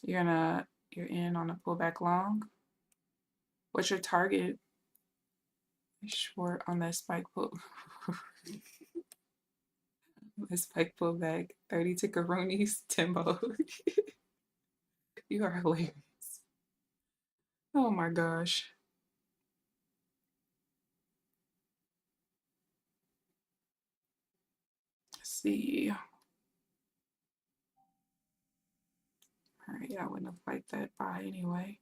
You're in on a pullback long. What's your target? Short on that spike pull. The spike pullback. 30 tickaroonies, Timbo. You are hilarious. Oh my gosh. Let's see. All right, yeah, I wouldn't have liked that buy anyway.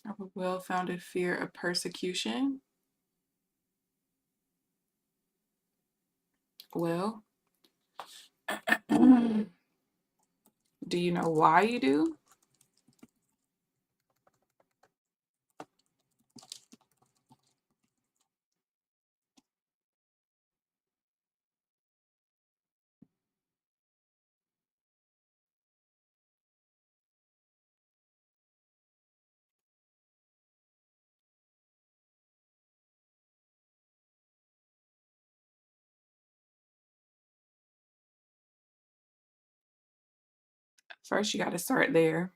I have a well-founded fear of persecution. Well, do you know why you do? First, you got to start there.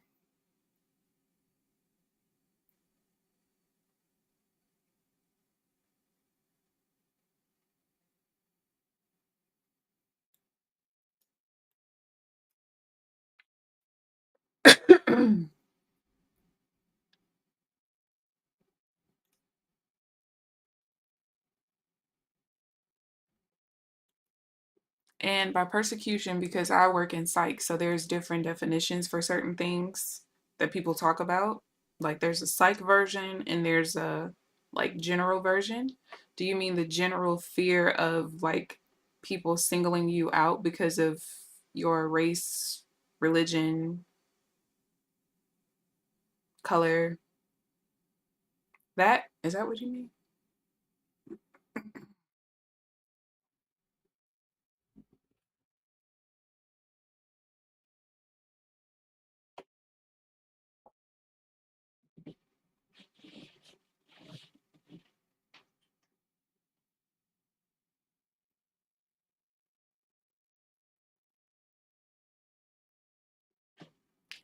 And by persecution, because I work in psych, so there's different definitions for certain things that people talk about. Like, there's a psych version and there's a like general version. Do you mean the general fear of like people singling you out because of your race, religion, color? That is that what you mean?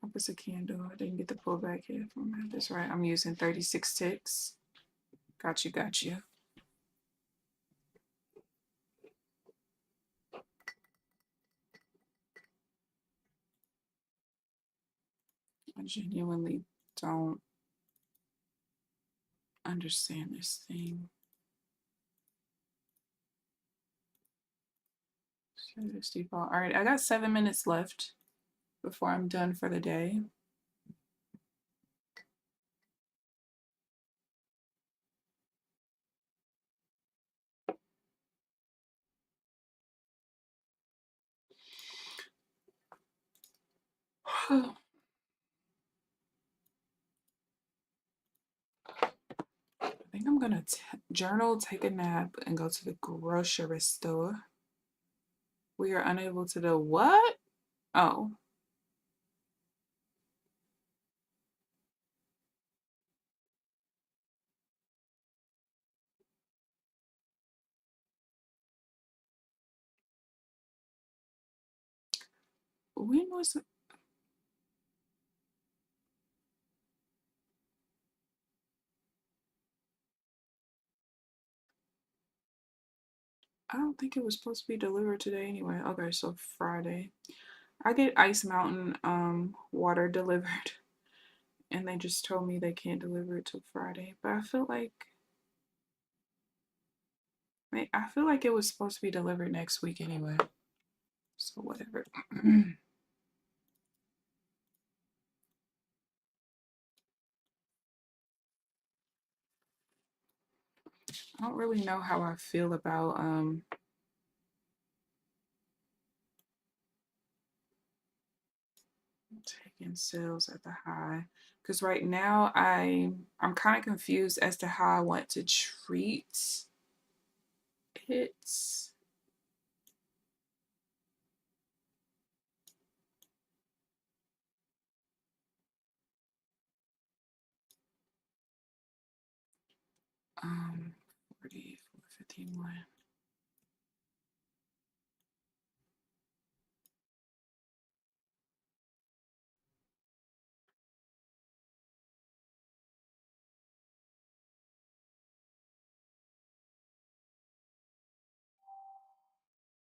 Opposite candle. I didn't get the pullback here. If I have this right, I'm using 36 ticks. Got you, got you. I genuinely don't understand this thing. So this default. All right, I got 7 minutes left before I'm done for the day. I think I'm gonna journal, take a nap, and go to the grocery store. We are unable to do what? Oh, when was it? I don't think it was supposed to be delivered today anyway. Okay, so Friday. I get Ice Mountain water delivered, and they just told me they can't deliver it till Friday. But I feel like it was supposed to be delivered next week anyway. So whatever. I don't really know how I feel about taking sales at the high, because right now I'm kind of confused as to how I want to treat it. 44.51.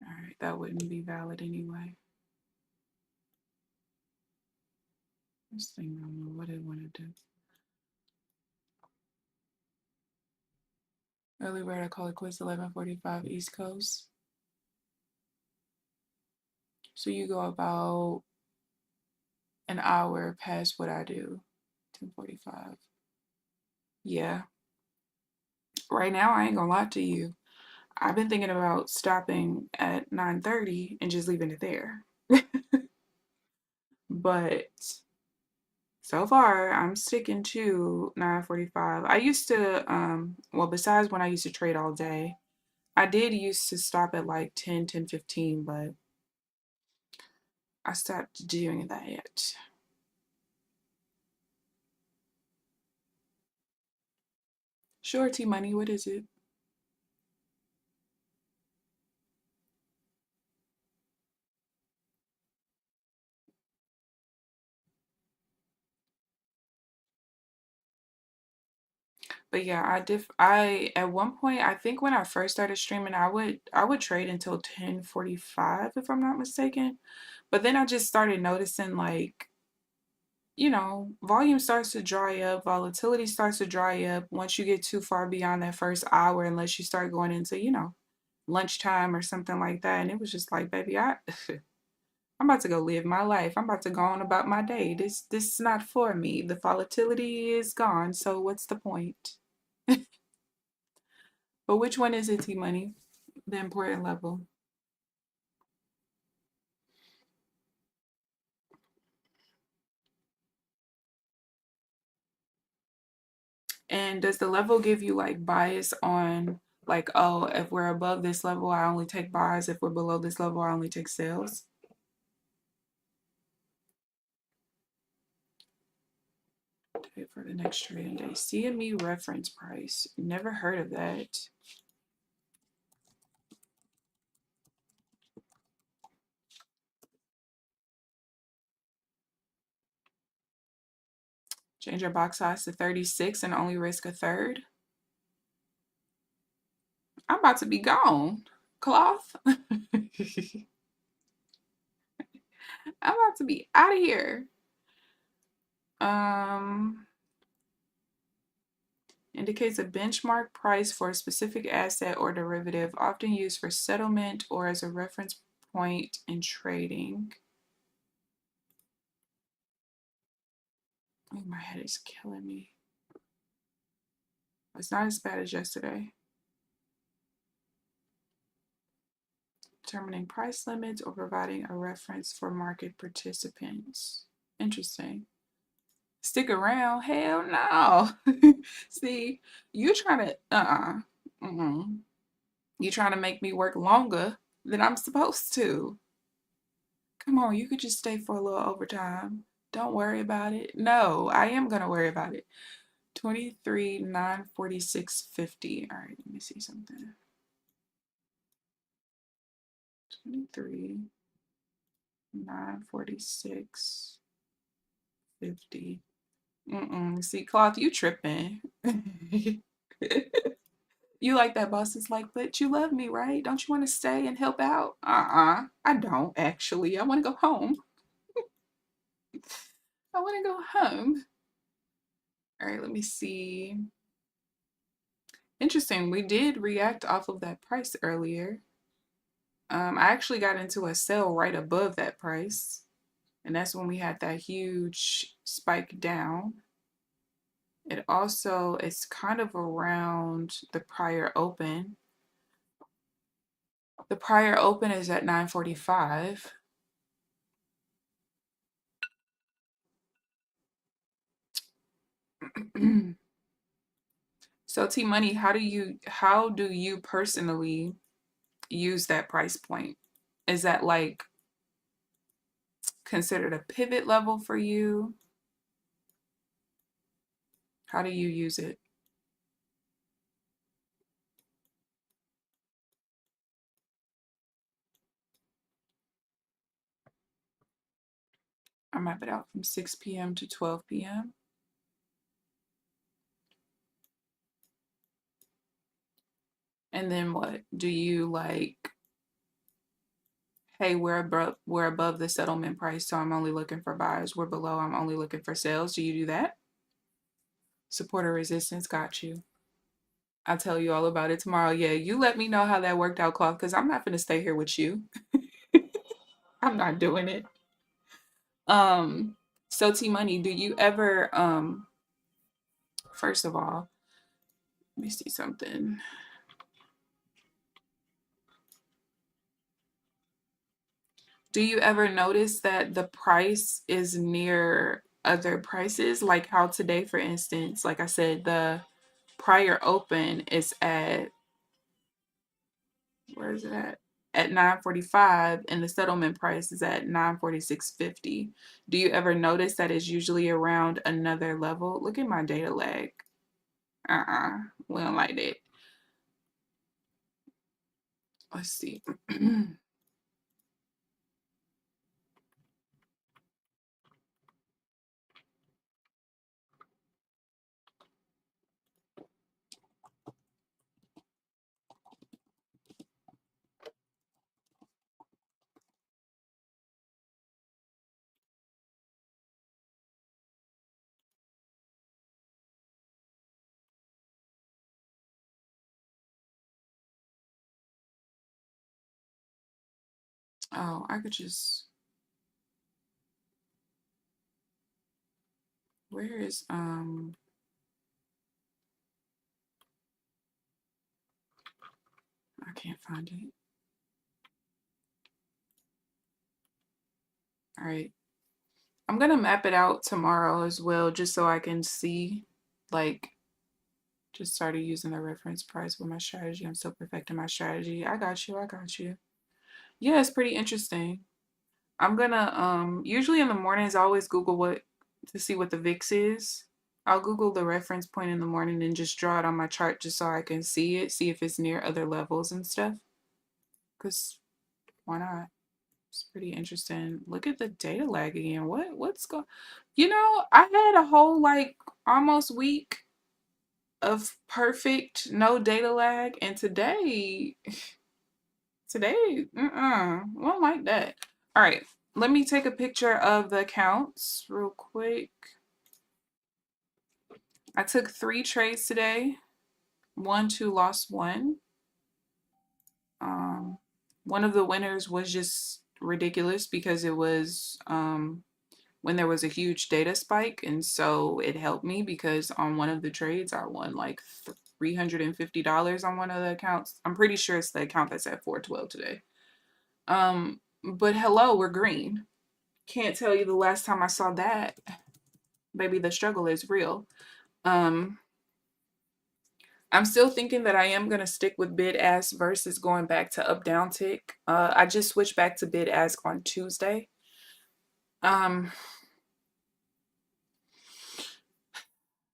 All right, that wouldn't be valid anyway. This thing, I don't know what it want to do. Early bird, I call it quits 11:45 East Coast. So you go about an hour past what I do. 10:45. Yeah. Right now, I ain't gonna lie to you. I've been thinking about stopping at 9:30 and just leaving it there. But so far, I'm sticking to 9:45. I used to, well, besides when I used to trade all day, I did used to stop at like 10:15, but I stopped doing that. Sure, T Money, what is it? But yeah, I at one point, I think when I first started streaming, I would trade until 10:45 if I'm not mistaken. But then I just started noticing like, volume starts to dry up, volatility starts to dry up once you get too far beyond that first hour, unless you start going into, lunchtime or something like that. And it was just like, baby, I'm about to go live my life. I'm about to go on about my day. This is not for me. The volatility is gone, so what's the point? But which one is it, T Money? The important level. And does the level give you like bias on like, oh, if we're above this level, I only take buys. If we're below this level, I only take sales? Okay, for the next trading day. CME reference price. Never heard of that. Change your box size to 36 and only risk a third. I'm about to be gone. Cloth. I'm about to be out of here. Um, indicates a benchmark price for a specific asset or derivative, often used for settlement or as a reference point in trading. Oh, my head is killing me. It's not as bad as yesterday. Determining price limits or providing a reference for market participants. Interesting. Stick around? Hell no. See, you trying to, you trying to make me work longer than I'm supposed to. Come on, you could just stay for a little overtime. Don't worry about it. No, I am going to worry about it. 23, 946.50. All right, let me see something. 23, 946.50. See, Cloth, you tripping. You like that boss is like, but you love me, right? Don't you want to stay and help out? I don't actually. I want to go home. I want to go home. All right, let me see. Interesting. We did react off of that price earlier. I actually got into a sell right above that price. And that's when we had that huge spike down. It also is kind of around the prior open. The prior open is at 945. So T Money, how do you personally use that price point? Is that like considered a pivot level for you? How do you use it? I map it out from 6 p.m. to 12 p.m. And then what? Do you like, hey, we're above the settlement price, so I'm only looking for buyers. We're below, I'm only looking for sales. Do you do that? Support or resistance, got you. I'll tell you all about it tomorrow. Yeah, you let me know how that worked out, Cloth, because I'm not gonna stay here with you. I'm not doing it. So T Money, do you ever first of all, let me see something. Do you ever notice that the price is near other prices? Like how today, for instance, like I said, the prior open is at, where is it at 945, and the settlement price is at 946.50. Do you ever notice that it's usually around another level? Look at my data lag. We don't like that. Let's see. Oh, I could just, where is I can't find it. All right. I'm gonna map it out tomorrow as well, just so I can see, like, just started using the reference price with my strategy. I'm still perfecting my strategy. I got you. I got you. Yeah, it's pretty interesting. I'm gonna usually in the mornings I always Google what to see what the VIX is. I'll Google the reference point in the morning and just draw it on my chart just so I can see it, see if it's near other levels and stuff. Cause why not? It's pretty interesting. Look at the data lag again. What's going? I had a whole like almost week of perfect no data lag, and today, I don't like that. All right, let me take a picture of the accounts real quick. I took 3 trades today. 1, 2, lost 1. One of the winners was just ridiculous because it was when there was a huge data spike, and so it helped me because on one of the trades I won like $350 on one of the accounts. I'm pretty sure it's the account that's at 412 today. But hello, we're green. can't tell you the last time I saw that. Baby, the struggle is real. I'm still thinking that I am going to stick with bid ask versus going back to up down tick. I just switched back to bid ask on Tuesday.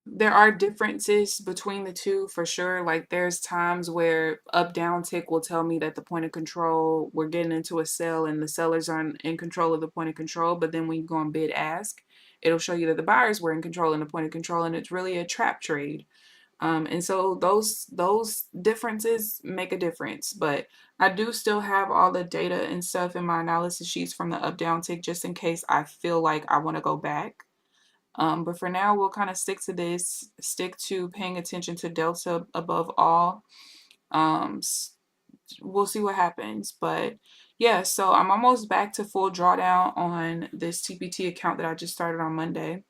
There are differences between the two for sure. Like there's times where up down tick will tell me that the point of control, we're getting into a sell and the sellers are in control of the point of control. But then when you go on bid ask, it'll show you that the buyers were in control in the point of control, and it's really a trap trade. And so those differences make a difference. But I do still have all the data and stuff in my analysis sheets from the up down tick just in case I feel like I want to go back. But for now, we'll kind of stick to this, stick to paying attention to delta above all. We'll see what happens. But yeah, so I'm almost back to full drawdown on this TPT account that I just started on Monday.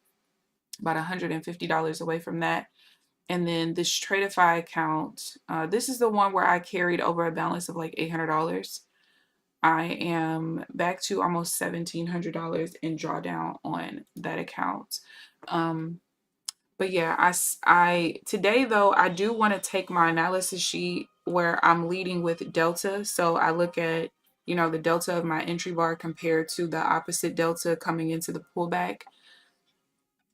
About $150 away from that. And then this Tradeify account, this is the one where I carried over a balance of like $800. I am back to almost $1,700 in drawdown on that account. But yeah, I today though, I do want to take my analysis sheet where I'm leading with delta. So I look at, the delta of my entry bar compared to the opposite delta coming into the pullback.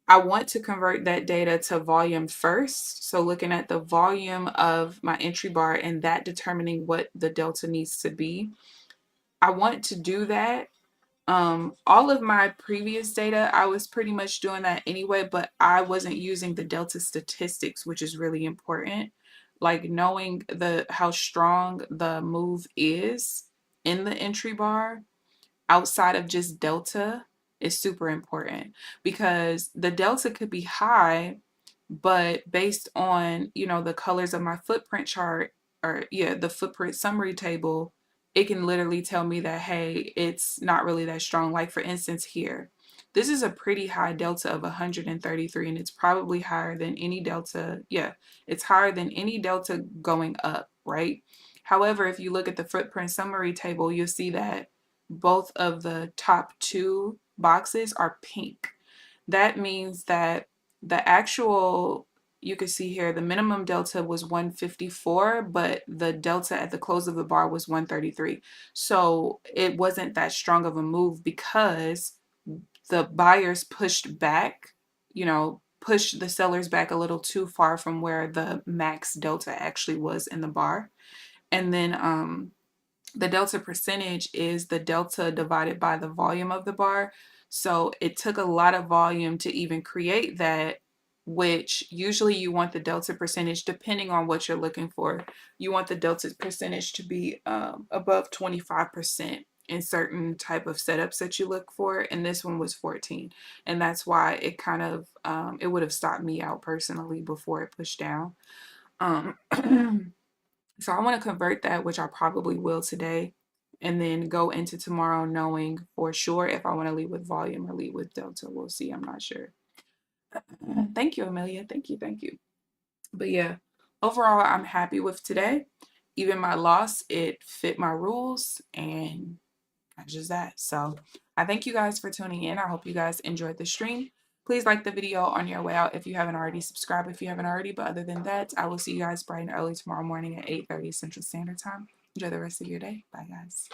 I want to convert that data to volume first. So looking at the volume of my entry bar and that determining what the delta needs to be. I want to do that. All of my previous data, I was pretty much doing that anyway, but I wasn't using the delta statistics, which is really important. Like knowing how strong the move is in the entry bar outside of just delta is super important, because the delta could be high, but based on, the colors of my footprint chart, or yeah, the footprint summary table, it can literally tell me that, hey, it's not really that strong. Like for instance here, this is a pretty high delta of 133, and it's probably higher than any delta. Yeah, it's higher than any delta going up, right? However, if you look at the footprint summary table, you'll see that both of the top two boxes are pink. That means that the actual, you can see here, the minimum delta was 154, but the delta at the close of the bar was 133. So it wasn't that strong of a move because the buyers pushed back, pushed the sellers back a little too far from where the max delta actually was in the bar. And then the delta percentage is the delta divided by the volume of the bar. So it took a lot of volume to even create that, which usually you want the delta percentage, depending on what you're looking for, you want the delta percentage to be above 25% in certain type of setups that you look for. And this one was 14. And that's why it kind of, it would have stopped me out personally before it pushed down. So I want to convert that, which I probably will today, and then go into tomorrow knowing for sure if I want to lead with volume or lead with delta. We'll see. I'm not sure. Thank you, Amelia. Thank you. Thank you. But yeah, overall, I'm happy with today. Even my loss, it fit my rules, and that's just that. So I thank you guys for tuning in. I hope you guys enjoyed the stream. Please like the video on your way out if you haven't already. Subscribe if you haven't already. But other than that, I will see you guys bright and early tomorrow morning at 8:30 Central Standard Time. Enjoy the rest of your day. Bye, guys.